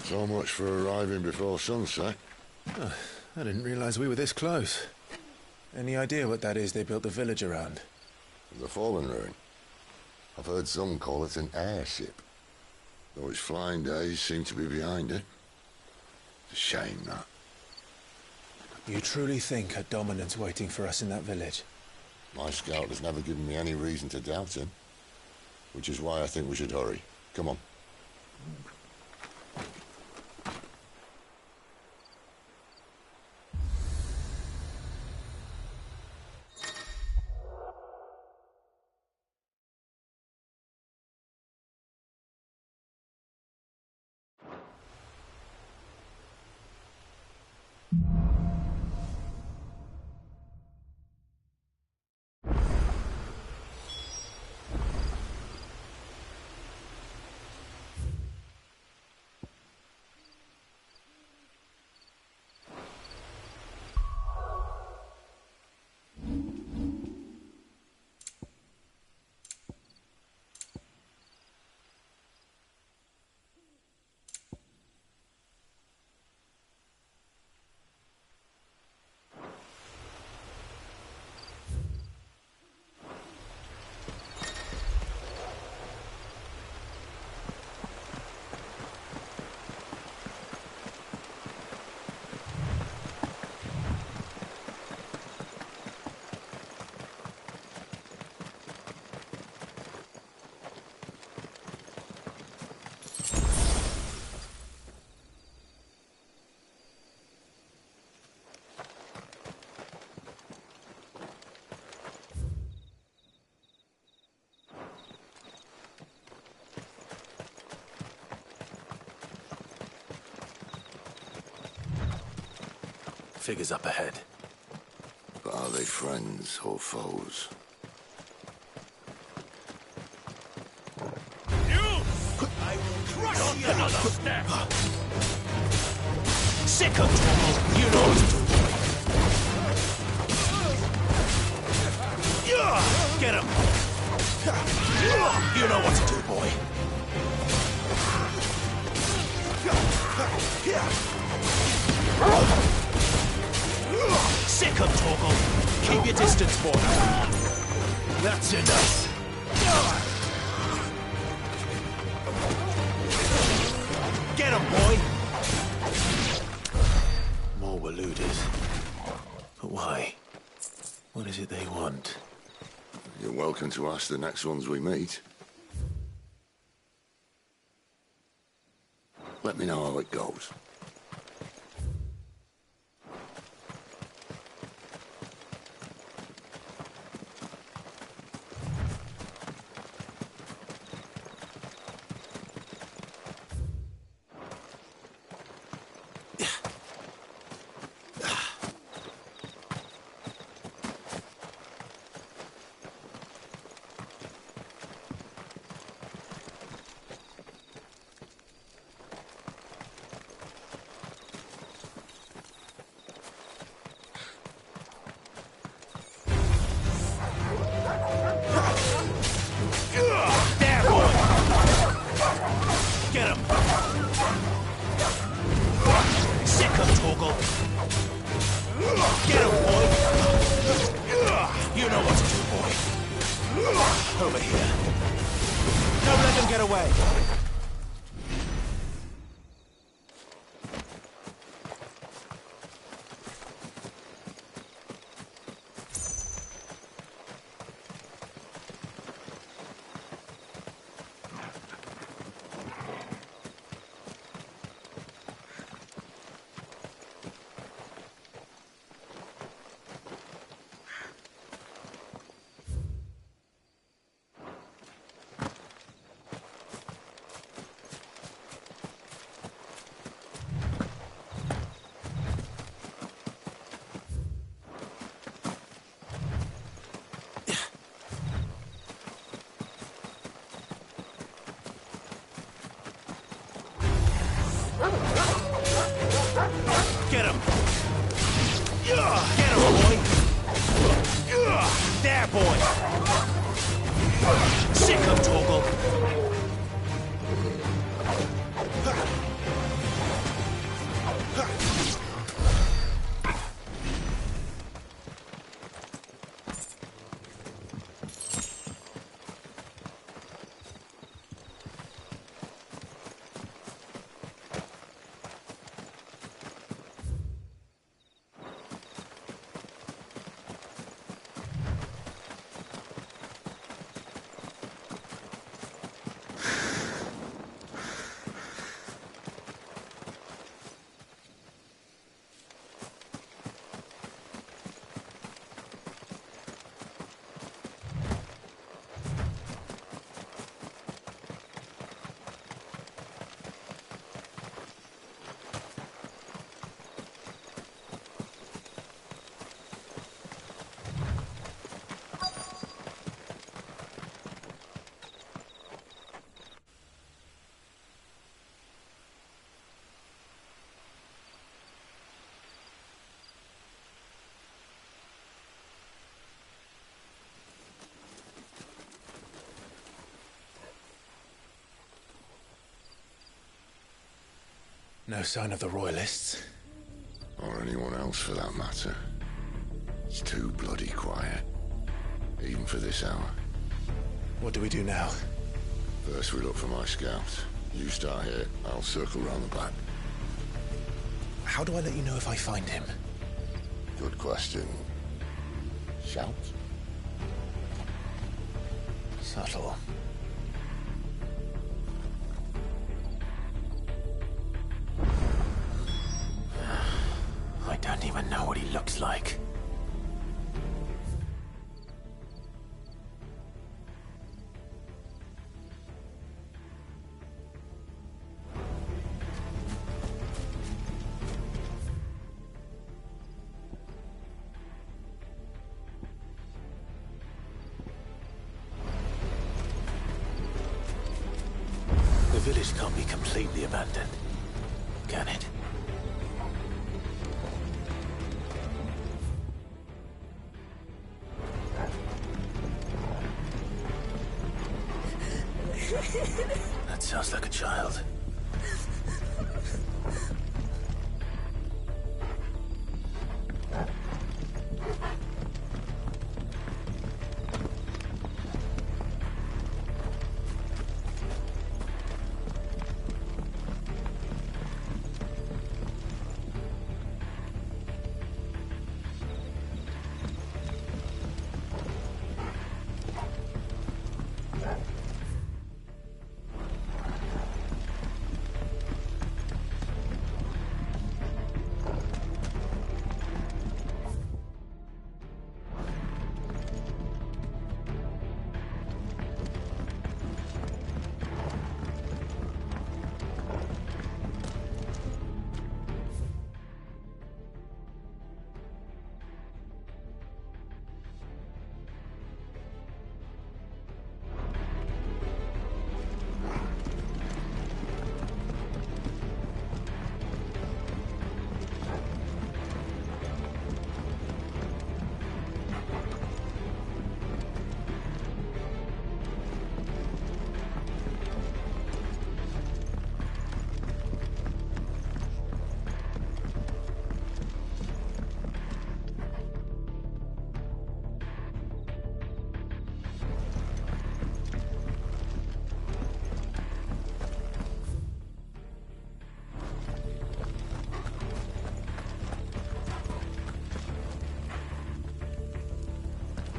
So much for arriving before sunset. Oh, I didn't realize we were this close. Any idea what that is they built the village around? The fallen ruin. I've heard some call it an airship. Though its flying days seem to be behind it. It's a shame, that. You truly think a dominant's waiting for us in that village? My scout has never given me any reason to doubt him. Which is why I think we should hurry. Come on. Figures up ahead. But are they friends or foes? I will crush you another step! Sick of trouble! You know what to do, boy! Get him! You know what to do, boy! Sick of Torgal. Keep your distance, boy. That's enough. Get him, boy. More Waluders. But why? What is it they want? You're welcome to ask the next ones we meet. Let me know how it goes. Get him! Get him, boy! There, boy! Sick of Torgal! No sign of the Royalists. Or anyone else for that matter. It's too bloody quiet. Even for this hour. What do we do now? First we look for my scouts. You start here, I'll circle round the back. How do I let you know if I find him? Good question. Shout? Subtle. I don't even know what he looks like. The village can't be completely abandoned, can it? That sounds like a child.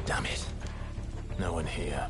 Damn it. No one here.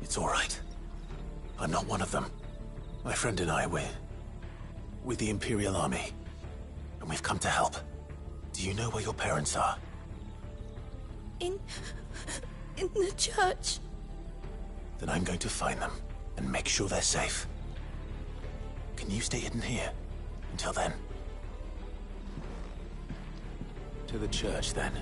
It's all right. I'm not one of them. My friend and I, we're with the Imperial Army. And we've come to help. Do you know where your parents are? In the church. Then I'm going to find them and make sure they're safe. Can you stay hidden here until then? To the church, then.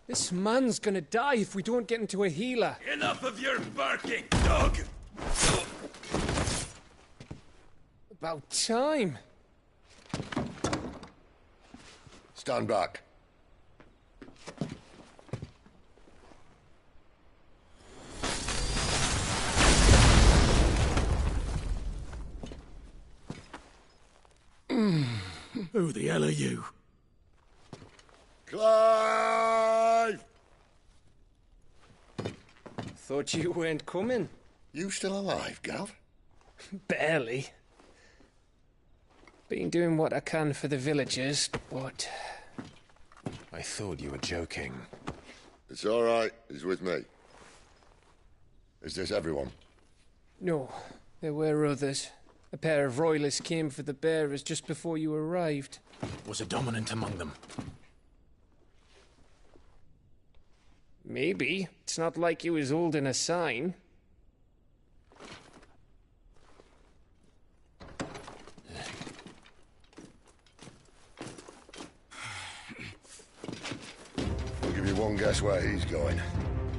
This man's gonna die if we don't get into a healer. Enough of your barking, dog! About time. Stand back. Who the hell are you? Clive! Thought you weren't coming. You still alive, Gav? Barely. Been doing what I can for the villagers, but... I thought you were joking. It's all right. He's with me. Is this everyone? No, there were others. A pair of royalists came for the bearers just before you arrived. Was a dominant among them? Maybe. It's not like he was holding a sign. I'll give you one guess where he's going.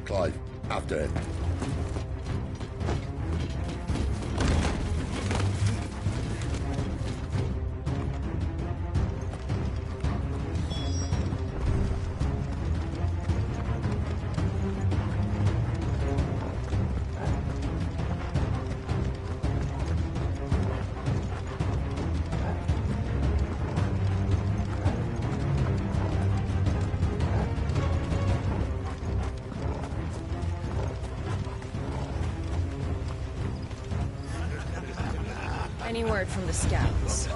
Clive, after him. Any word from the scouts?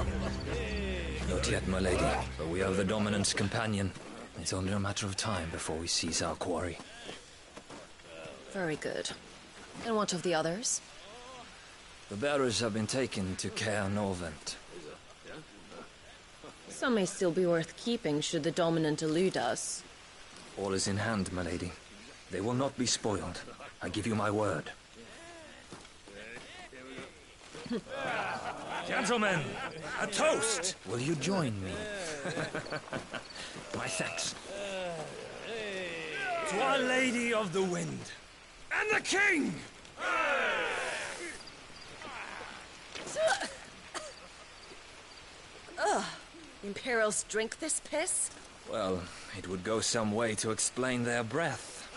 Not Not yet, my lady, but we have the Dominant's companion. It's only a matter of time before we seize our quarry. Very good. And what of the others? The bearers have been taken to Caer Norvent. Some may still be worth keeping should the Dominant elude us. All is in hand, my lady. They will not be spoiled. I give you my word. Gentlemen, a toast! Will you join me? My thanks. To Our Lady of the Wind. And the King! Ugh. Imperials drink this piss? Well, it would go some way to explain their breath.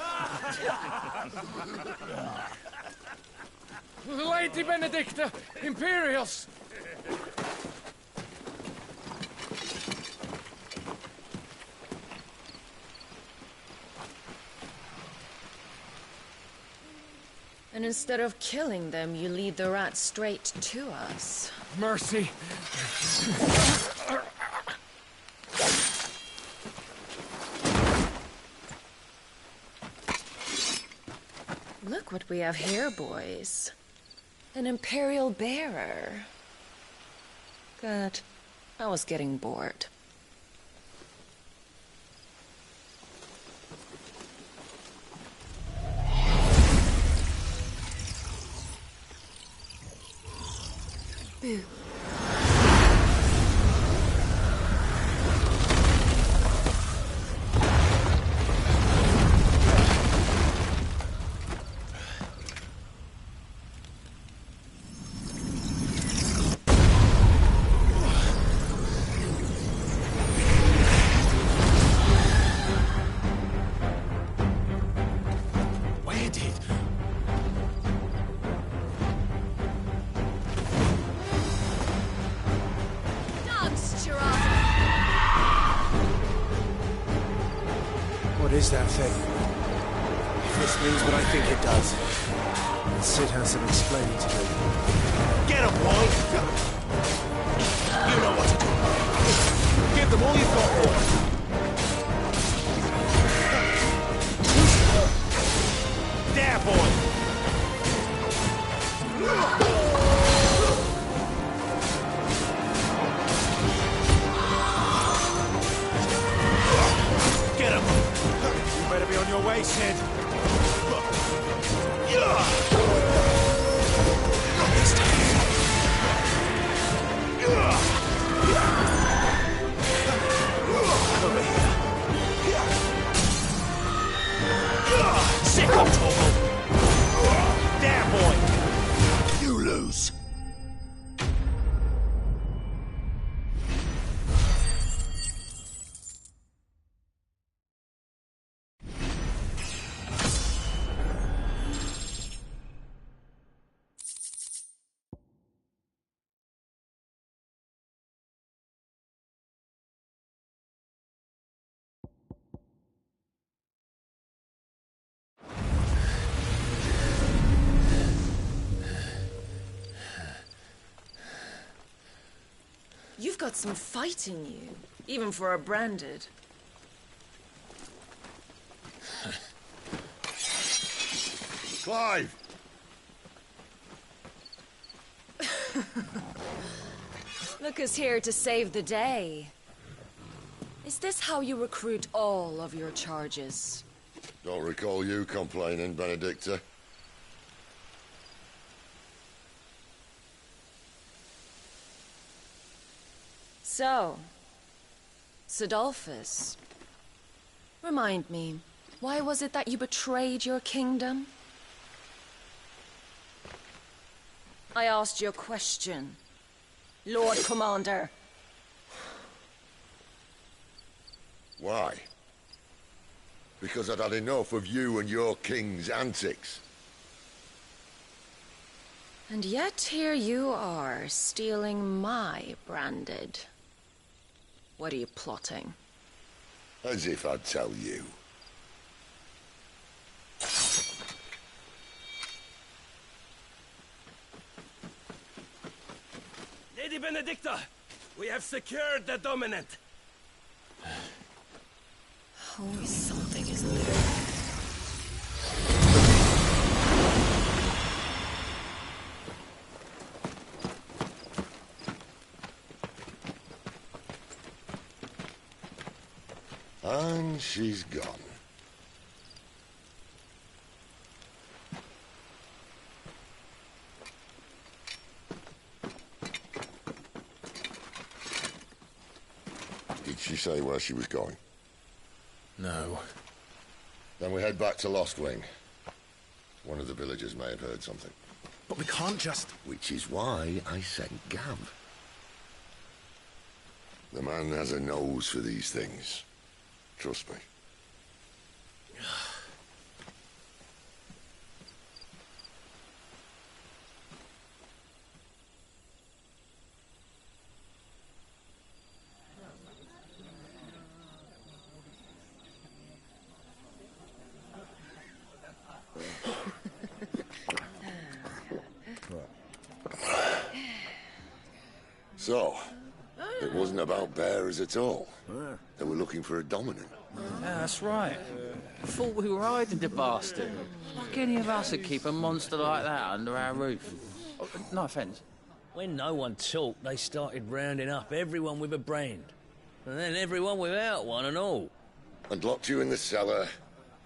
Lady Benedicta! Imperials! And instead of killing them, you lead the rats straight to us. Mercy! Look what we have here, boys. An Imperial bearer. Good. I was getting bored. Boo. What is that thing? If this means what I think it does, then Sid has some explaining to do. Get him, boy! You know what to do. Give them all you've got, boy. There, boy! Get him! You better be on your way, Sid. Not this time. Over here. Sick on Torval. There, boy. You lose. You've got some fight in you, even for a branded. Clive! Look who's here to save the day. Is this how you recruit all of your charges? Don't recall you complaining, Benedicta. So, Sidolphus, remind me, why was it that you betrayed your kingdom? I asked you a question, Lord Commander. Why? Because I'd had enough of you and your king's antics. And yet here you are, stealing my branded. What are you plotting? As if I'd tell you. Lady Benedicta! We have secured the dominant. Always something, isn't there? And she's gone. Did she say where she was going? No. Then we head back to Lost Wing. One of the villagers may have heard something. But we can't just... Which is why I sent Gav. The man has a nose for these things. Trust me. So, it wasn't about bearers at all. They were looking for a dominant. Yeah, that's right. Thought we were hiding the bastard. Like any of us would keep a monster like that under our roof. Oh, no offence. When no one talked, they started rounding up everyone with a brand. And then everyone without one and all. And locked you in the cellar,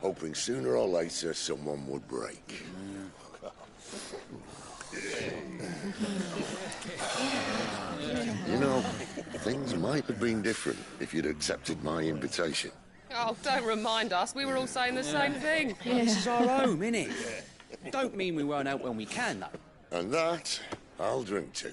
hoping sooner or later someone would break. You know, things might have been different if you'd accepted my invitation. Oh, don't remind us. We were all saying the same thing. Well, this is our home, innit? Don't mean we won't out when we can, though. And that, I'll drink to.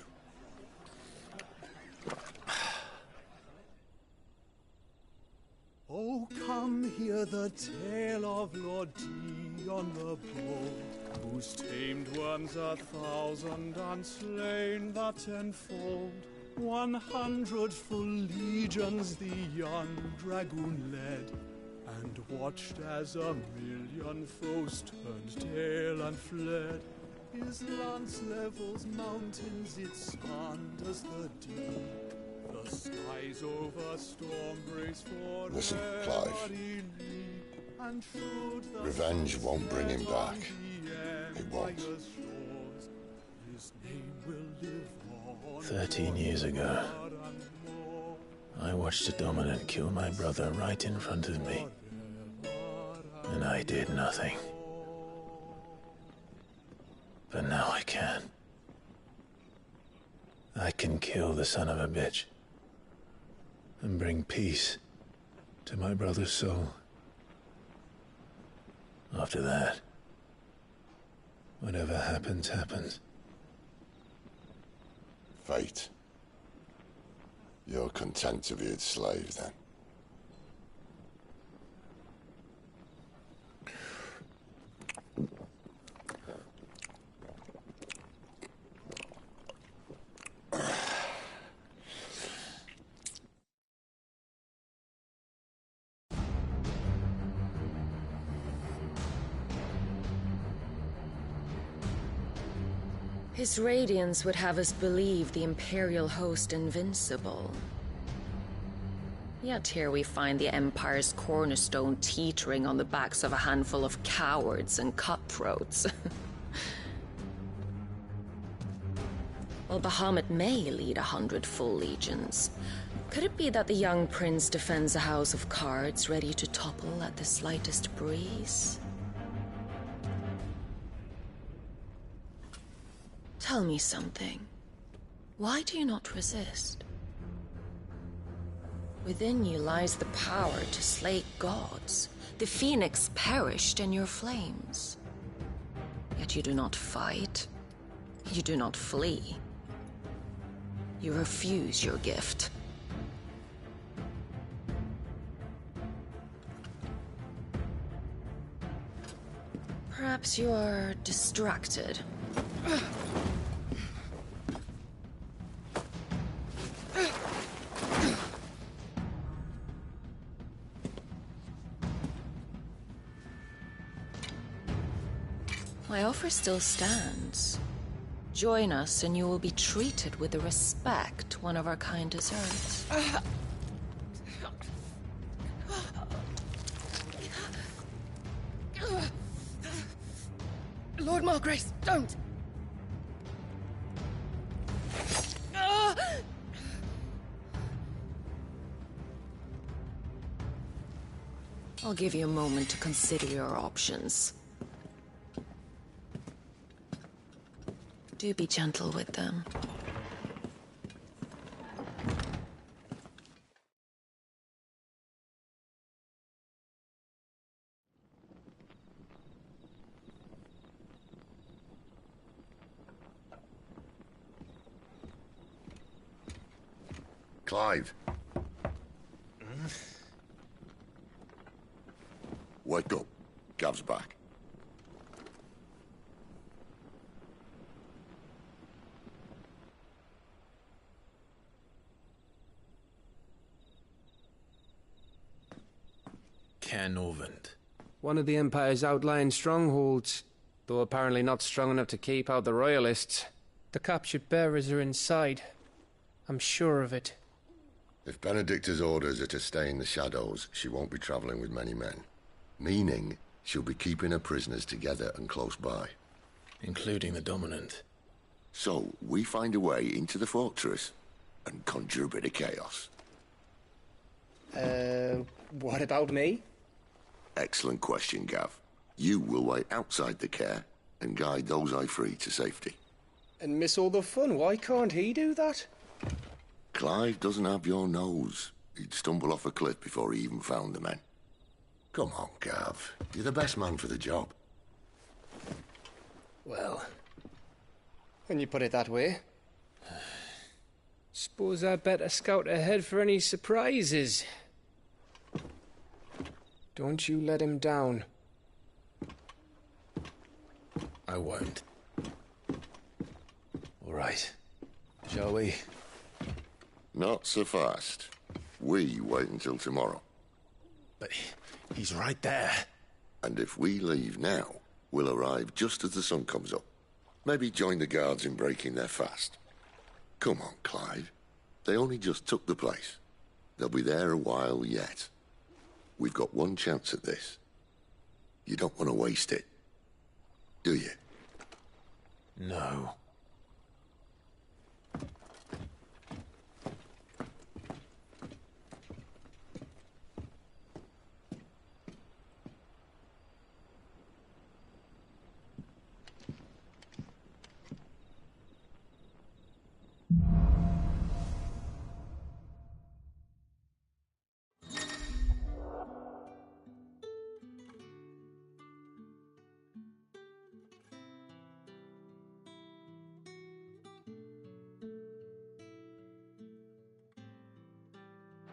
Oh, come hear the tale of Lord Dion the Bold, whose tamed ones 1,000 and slain the tenfold. 100 full legions the young dragoon led, and watched as 1,000,000 foes turned tail and fled. His lance levels mountains, it sanders the deep. The skies over storm breaks for Listen, Clive. Revenge won't bring him back. It won't. 13 years ago, I watched a dominant kill my brother right in front of me. And I did nothing. But now I can. I can kill the son of a bitch. And bring peace to my brother's soul. After that, whatever happens, happens. Fate. You're content to be its slave, then? His radiance would have us believe the Imperial host invincible. Yet here we find the Empire's cornerstone teetering on the backs of a handful of cowards and cutthroats. While Bahamut may lead 100 full legions, could it be that the young prince defends a house of cards ready to topple at the slightest breeze? Tell me something. Why do you not resist? Within you lies the power to slay gods. The phoenix perished in your flames. Yet you do not fight. You do not flee. You refuse your gift. Perhaps you are distracted. My offer still stands. Join us and you will be treated with the respect one of our kind deserves. Lord Margrace, don't! I'll give you a moment to consider your options. Do be gentle with them. Clive. Wake up. Gav's back. Canovant. One of the Empire's outlying strongholds, though apparently not strong enough to keep out the Royalists. The captured bearers are inside. I'm sure of it. If Benedicta's orders are to stay in the shadows, she won't be traveling with many men. Meaning, she'll be keeping her prisoners together and close by. Including the Dominant. So, we find a way into the fortress and conjure a bit of chaos. What about me? Excellent question, Gav. You will wait outside the care and guide those I free to safety. And miss all the fun. Why can't he do that? Clive doesn't have your nose. He'd stumble off a cliff before he even found the men. Come on, Gav. You're the best man for the job. Well, when you put it that way. Suppose I'd better scout ahead for any surprises. Don't you let him down. I won't. All right. Shall we? Not so fast. We wait until tomorrow. But he's right there. And if we leave now, we'll arrive just as the sun comes up. Maybe join the guards in breaking their fast. Come on, Clive. They only just took the place. They'll be there a while yet. We've got one chance at this. You don't want to waste it, do you? No.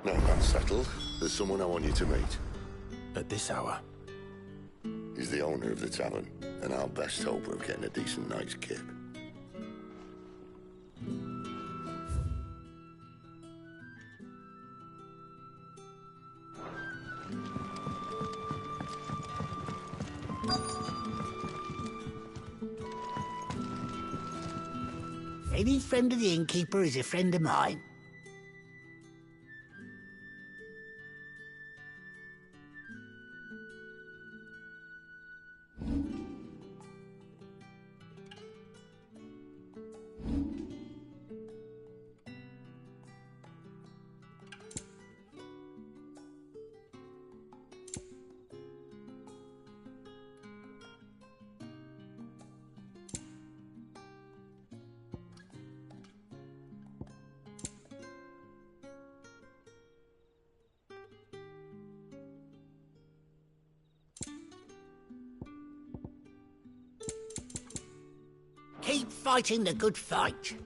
No, that's settled. There's someone I want you to meet. At this hour? He's the owner of the tavern, and our best hope of getting a decent night's kip. Any friend of the innkeeper is a friend of mine. Keep fighting the good fight.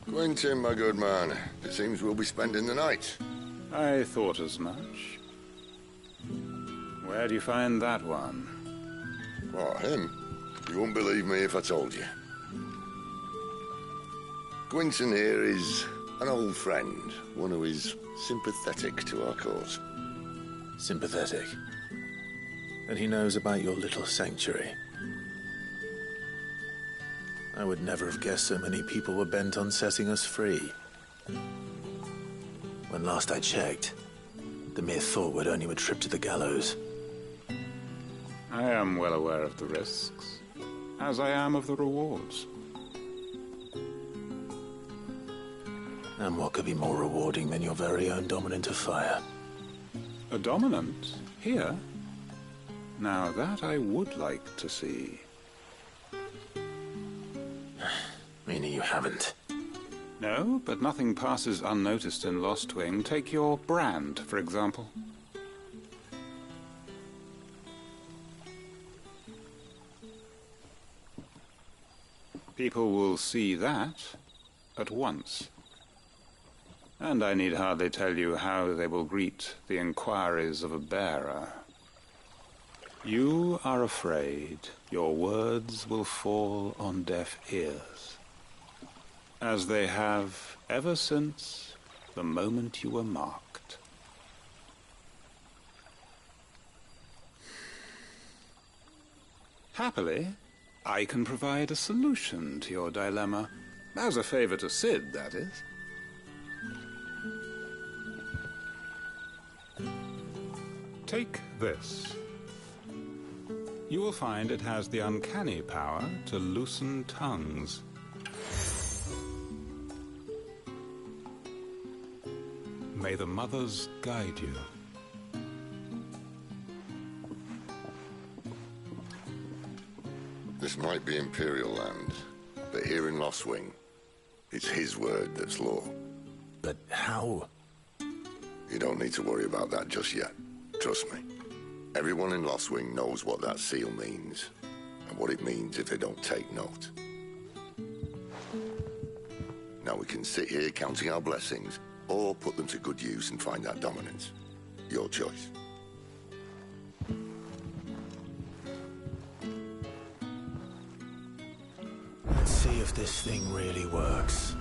Quentin, my good man. It seems we'll be spending the night. I thought as much. Where do you find that one? What, him? You wouldn't believe me if I told you. Quentin here is An old friend, one who is sympathetic to our cause. Sympathetic? And he knows about your little sanctuary. I would never have guessed so many people were bent on setting us free. When last I checked, the mere thought would earn you a trip to the gallows. I am well aware of the risks, as I am of the rewards. And what could be more rewarding than your very own dominant of fire? A dominant? Here? Now that I would like to see. Meaning you haven't? No, but nothing passes unnoticed in Lost Wing. Take your brand, for example. People will see that at once. And I need hardly tell you how they will greet the inquiries of a bearer. You are afraid your words will fall on deaf ears, as they have ever since the moment you were marked. Happily, I can provide a solution to your dilemma, as a favor to Sid, that is. Take this. You will find it has the uncanny power to loosen tongues. May the mothers guide you. This might be Imperial land, but here in Lost Wing, it's his word that's law. But how? You don't need to worry about that just yet. Trust me. Everyone in Lost Wing knows what that seal means, and what it means if they don't take note. Now we can sit here counting our blessings, or put them to good use and find that dominance. Your choice. Let's see if this thing really works.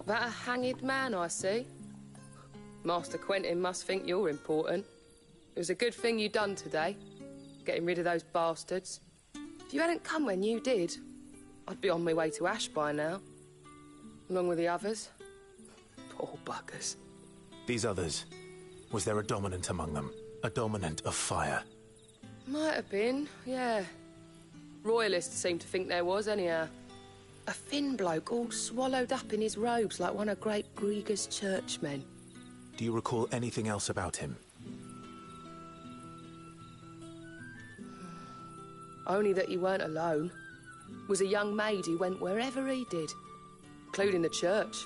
That a hanged man, I see. Master Quentin must think you're important. It was a good thing you done today, getting rid of those bastards. If you hadn't come when you did, I'd be on my way to Ash by now, along with the others. Poor buggers. These others, was there a dominant among them? A dominant of fire? Might have been, yeah. Royalists seem to think there was, anyhow. A thin bloke all swallowed up in his robes like one of Great Grieger's churchmen. Do you recall anything else about him? Only that he weren't alone. Was a young maid who went wherever he did, including the church,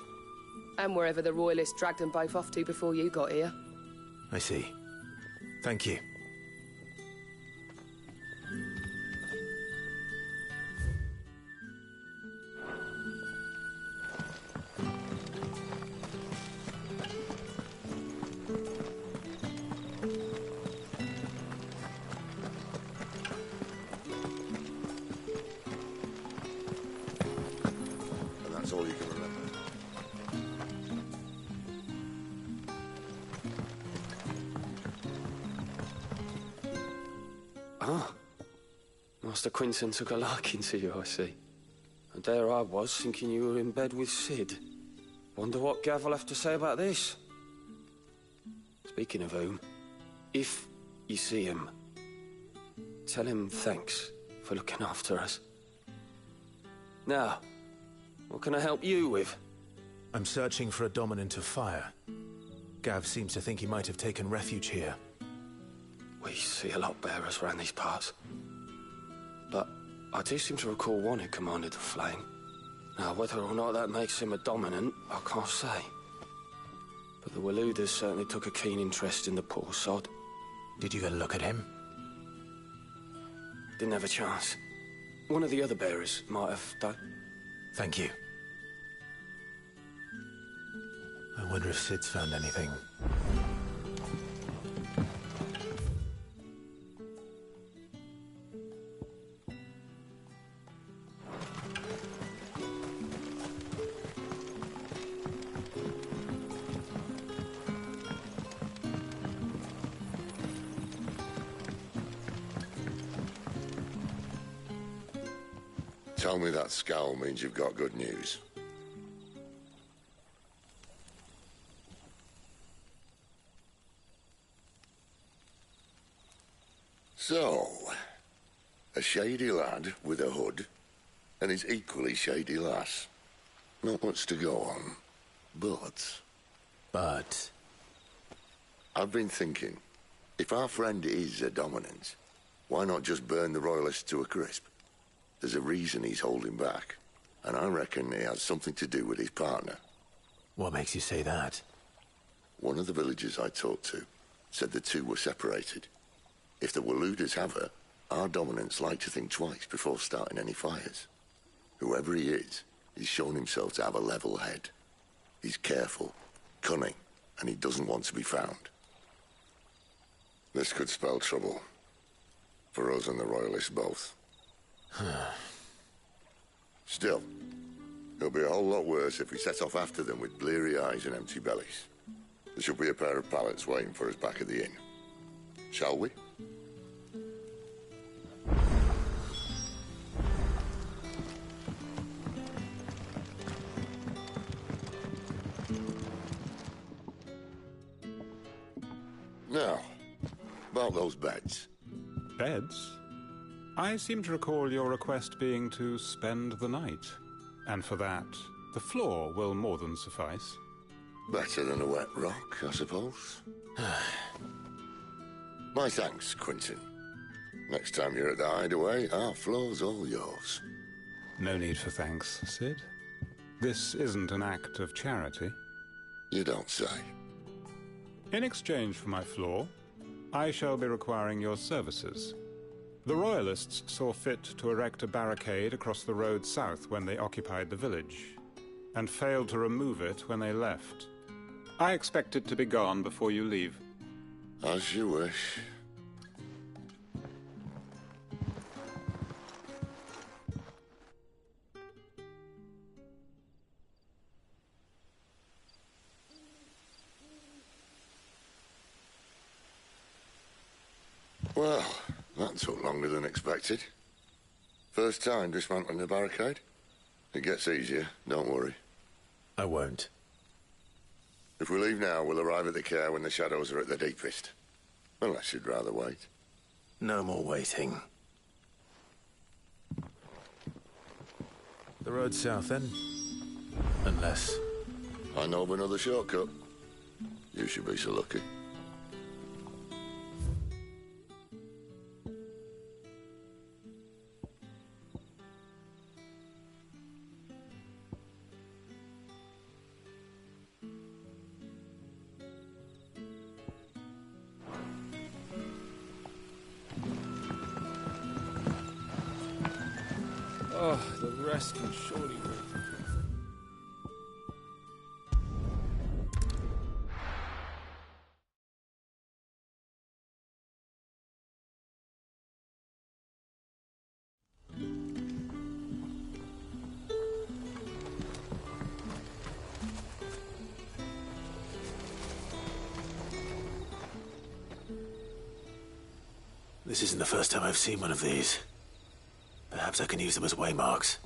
and wherever the Royalists dragged them both off to before you got here. I see. Thank you. That's all you can remember. Ah. Master Quentin took a liking to you, I see. And there I was, thinking you were in bed with Sid. Wonder what Gav will have to say about this. Speaking of whom, if you see him, tell him thanks for looking after us. Now, what can I help you with? I'm searching for a dominant of fire. Gav seems to think he might have taken refuge here. We see a lot bearers around these parts. But I do seem to recall one who commanded the flame. Now, whether or not that makes him a dominant, I can't say. But the Waluders certainly took a keen interest in the poor sod. Did you get a look at him? Didn't have a chance. One of the other bearers might have done. Thank you. I wonder if Sid's found anything. Tell me that scowl means you've got good news. So, a shady lad with a hood, and his equally shady lass. Not much to go on, but... But? I've been thinking, if our friend is a dominant, why not just burn the royalists to a crisp? There's a reason he's holding back, and I reckon it has something to do with his partner. What makes you say that? One of the villagers I talked to said the two were separated. If the Waluders have her, our dominants like to think twice before starting any fires. Whoever he is, he's shown himself to have a level head. He's careful, cunning, and he doesn't want to be found. This could spell trouble. For us and the Royalists both. Still, it'll be a whole lot worse if we set off after them with bleary eyes and empty bellies. There should be a pair of pallets waiting for us back at the inn. Shall we? Now, about those beds. Beds? I seem to recall your request being to spend the night. And for that, the floor will more than suffice. Better than a wet rock, I suppose. My thanks, Quentin. Next time you're at the hideaway, our floor's all yours. No need for thanks, Sid. This isn't an act of charity. You don't say. In exchange for my floor, I shall be requiring your services. The Royalists saw fit to erect a barricade across the road south when they occupied the village, and failed to remove it when they left. I expect it to be gone before you leave. As you wish. Well, that took longer than expected. First time dismantling the barricade? It gets easier, don't worry. I won't. If we leave now, we'll arrive at the care when the shadows are at their deepest. Unless you'd rather wait. No more waiting. The road south, then? Unless... I know of another shortcut. You should be so lucky. Oh, the rest can surely wait. This isn't the first time I've seen one of these. Perhaps I can use them as waymarks.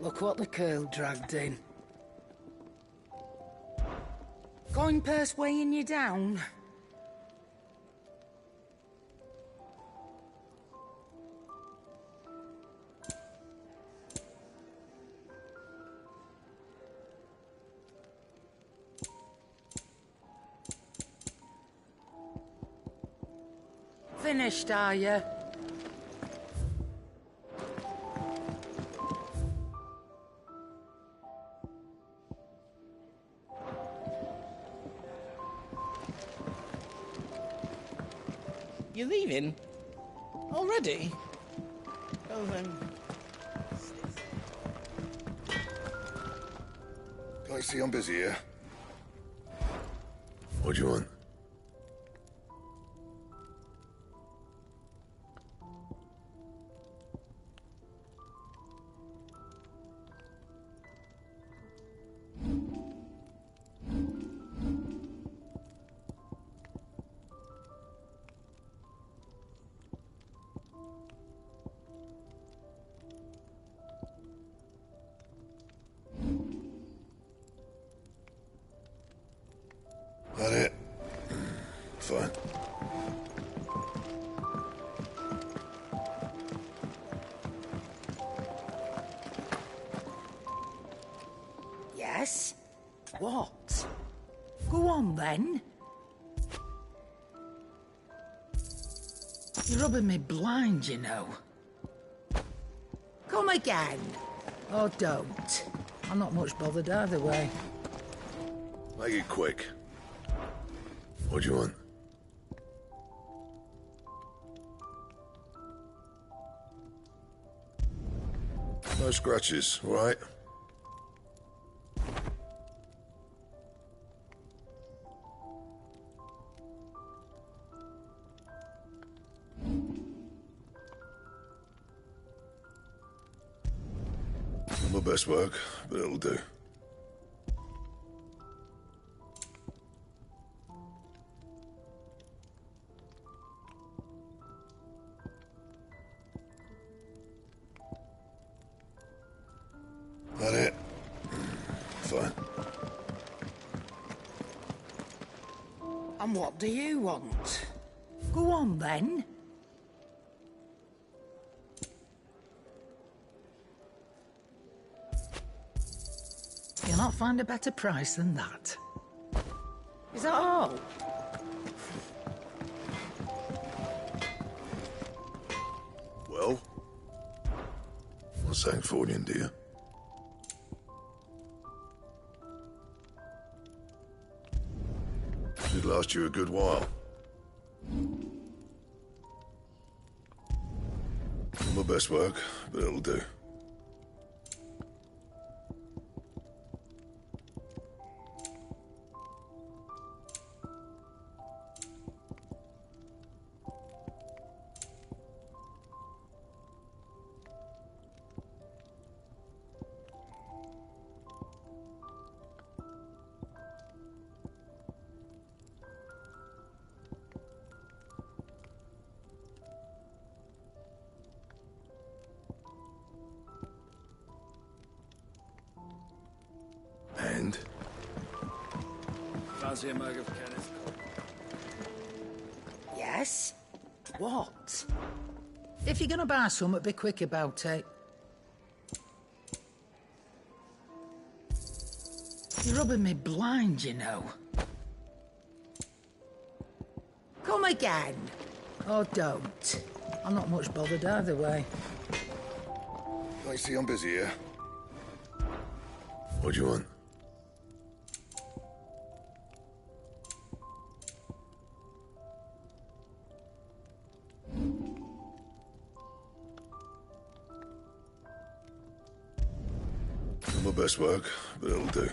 Look what the curl dragged in. Coin purse weighing you down? Finished, are you? You're leaving? Already? Well then... Can't you see I'm busy here? What do you want? That it? Fine. Yes? What? Go on, then. You're rubbing me blind, you know. Come again. Or don't. I'm not much bothered either way. Make it quick. What do you want? No scratches, all right? Not my best work, but it'll do. That it? Fine. And what do you want? Go on, then. You'll not find a better price than that. Is that all? Well? What's that for you, dear? Should last you a good while. Not my best work, but it'll do. And? Fancy a mug of Kenneth? Yes? What? If you're gonna buy something, be quick about it. You're rubbing me blind, you know. Come again. Or don't. I'm not much bothered either way. I see I'm busy here. What do you want? Not my best work, but it'll do.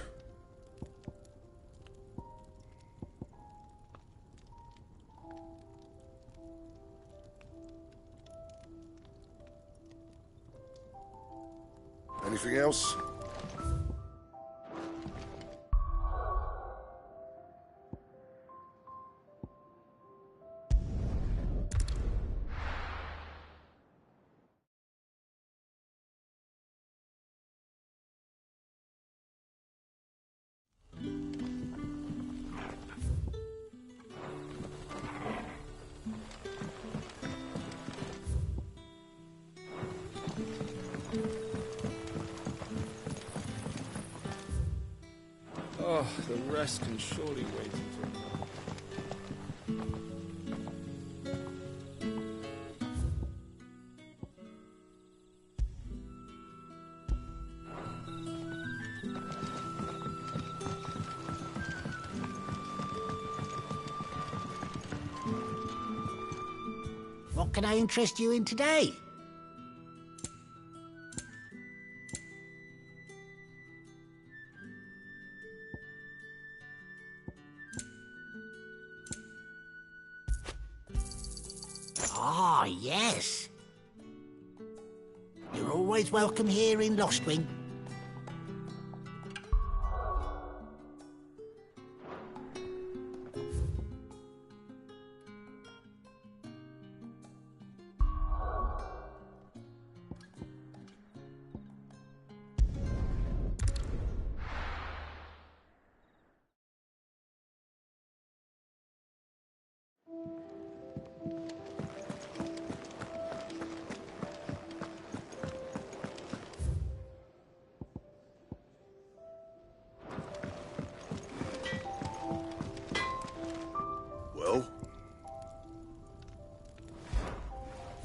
Anything else? rest can surely wait until morning. What can I interest you in today? Ah, yes. You're always welcome here in Lostwing. Well?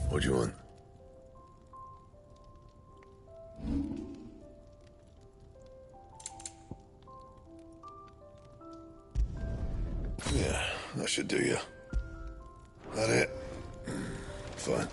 What do you want? Yeah, that should do you. That it? Fine.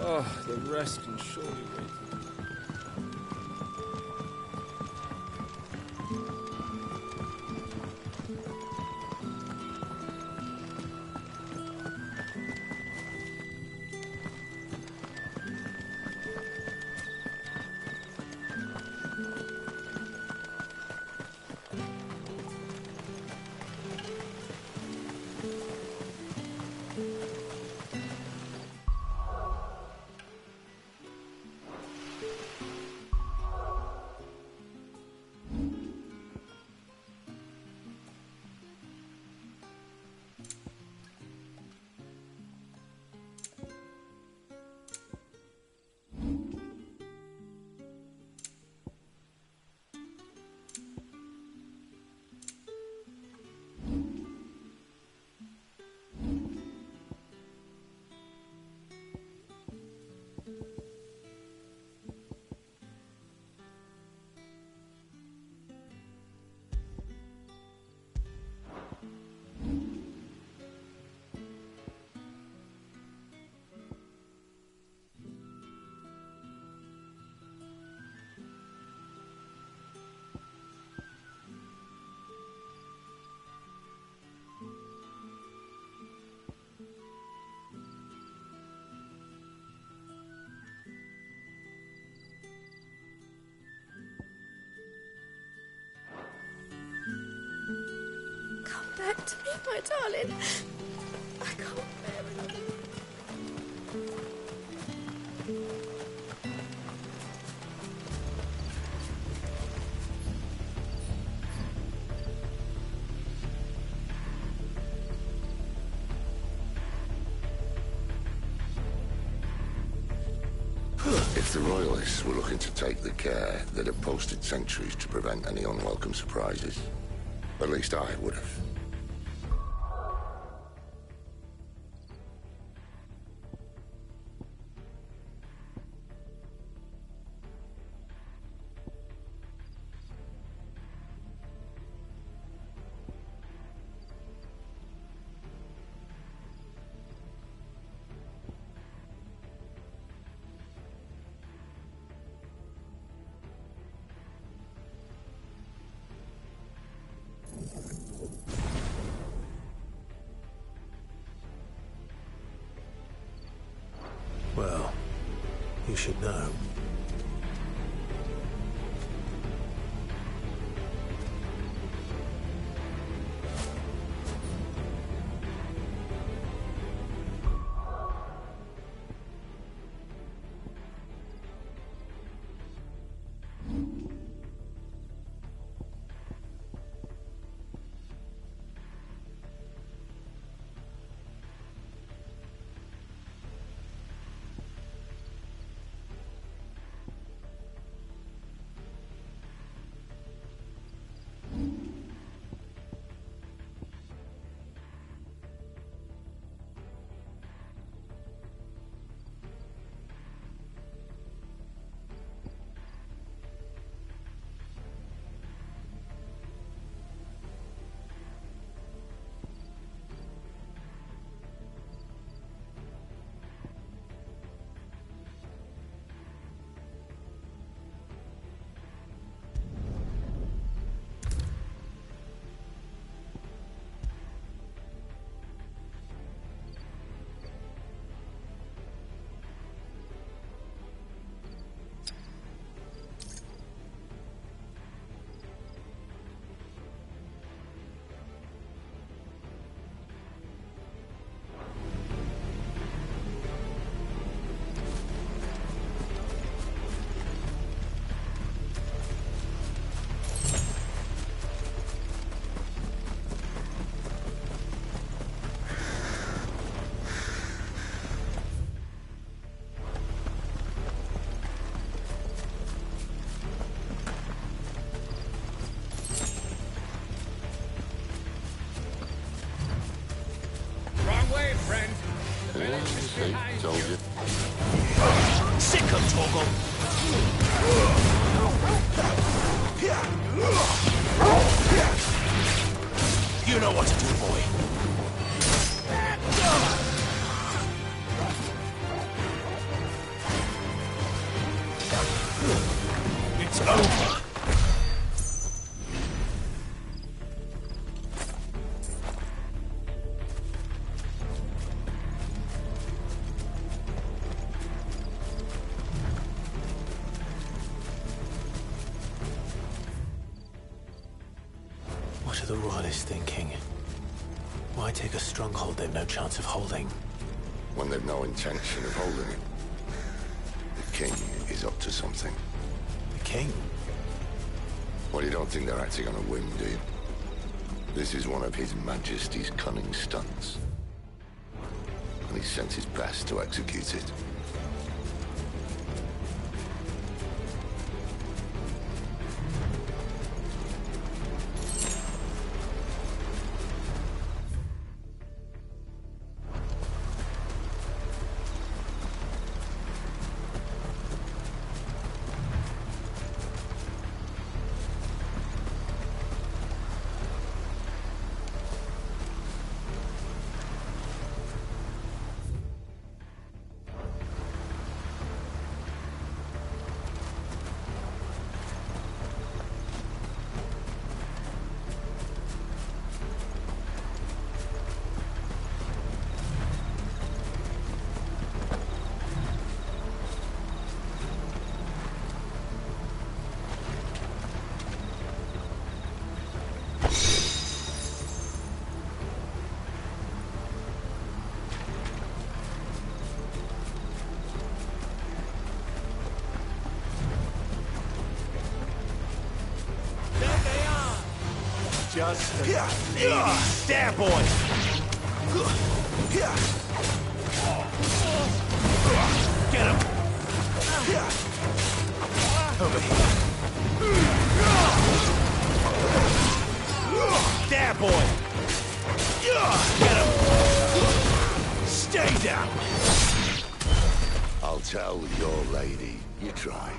Oh, the rest can surely wait. Back to me, my darling. I can't bear another. If If the Royalists were looking to take the care, they'd have posted sentries to prevent any unwelcome surprises. At least I would have. Well, you should know. Told you. Sick of Toggle! You know what to do, boy. It's over. What are the Royalists thinking? Why take a stronghold they've no chance of holding? When they've no intention of holding it. The king is up to something. The king? Well, you don't think they're acting on a whim, do you? This is one of His Majesty's cunning stunts. And he sent his best to execute it. Just a Navy stab boy. Get him. Over here. There, boy! Get him! Stay down! I'll tell your lady. You try.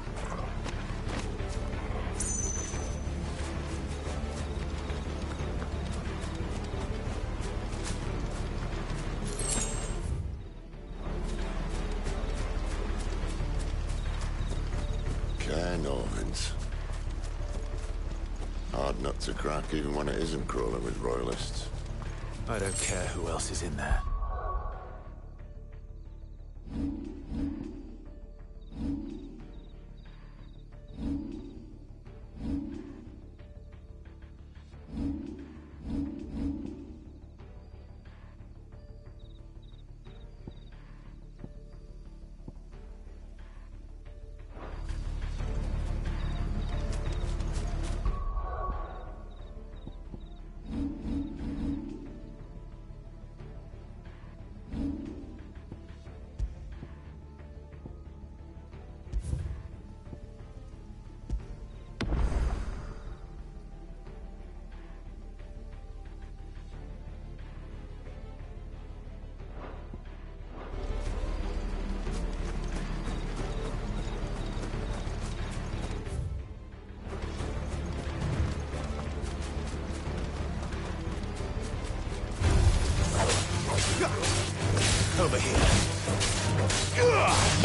Northans. Hard nut to crack, even when it isn't crawling with royalists. I don't care who else is in there. Over here.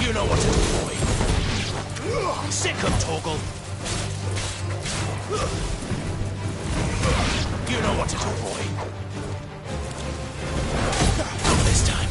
You know what to do, boy. Sick of Torgal. You know what to do, boy. Not this time.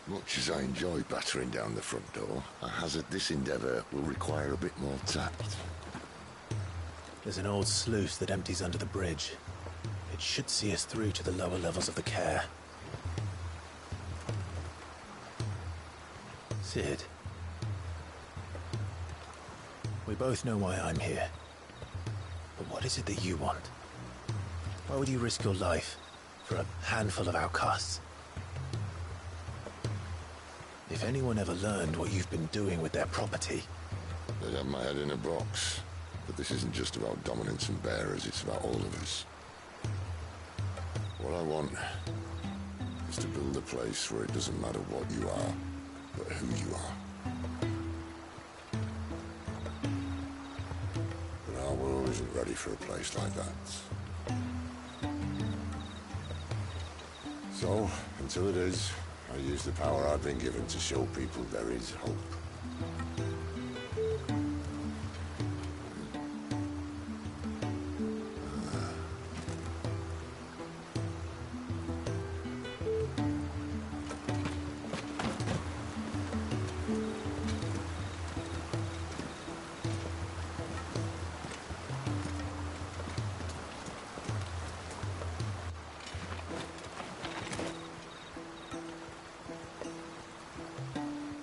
Much as I enjoy battering down the front door, I hazard this endeavour will require a bit more tact. There's an old sluice that empties under the bridge. It should see us through to the lower levels of the care. Sid. We both know why I'm here. But what is it that you want? Why would you risk your life for a handful of outcasts? If anyone ever learned what you've been doing with their property... They'd have my head in a box. But this isn't just about dominance and bearers, it's about all of us. What I want is to build a place where it doesn't matter what you are, but who you are. But our world isn't ready for a place like that. So, until it is, I use the power I've been given to show people there is hope.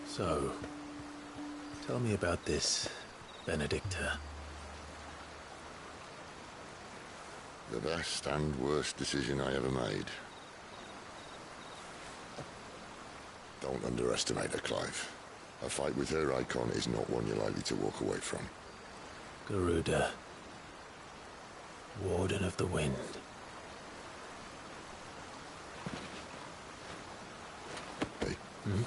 So, tell me about this Benedicta. The best and worst decision I ever made. Don't underestimate her, Clive. A fight with her icon is not one you're likely to walk away from. Garuda. Warden of the Wind. Hey. Hmm?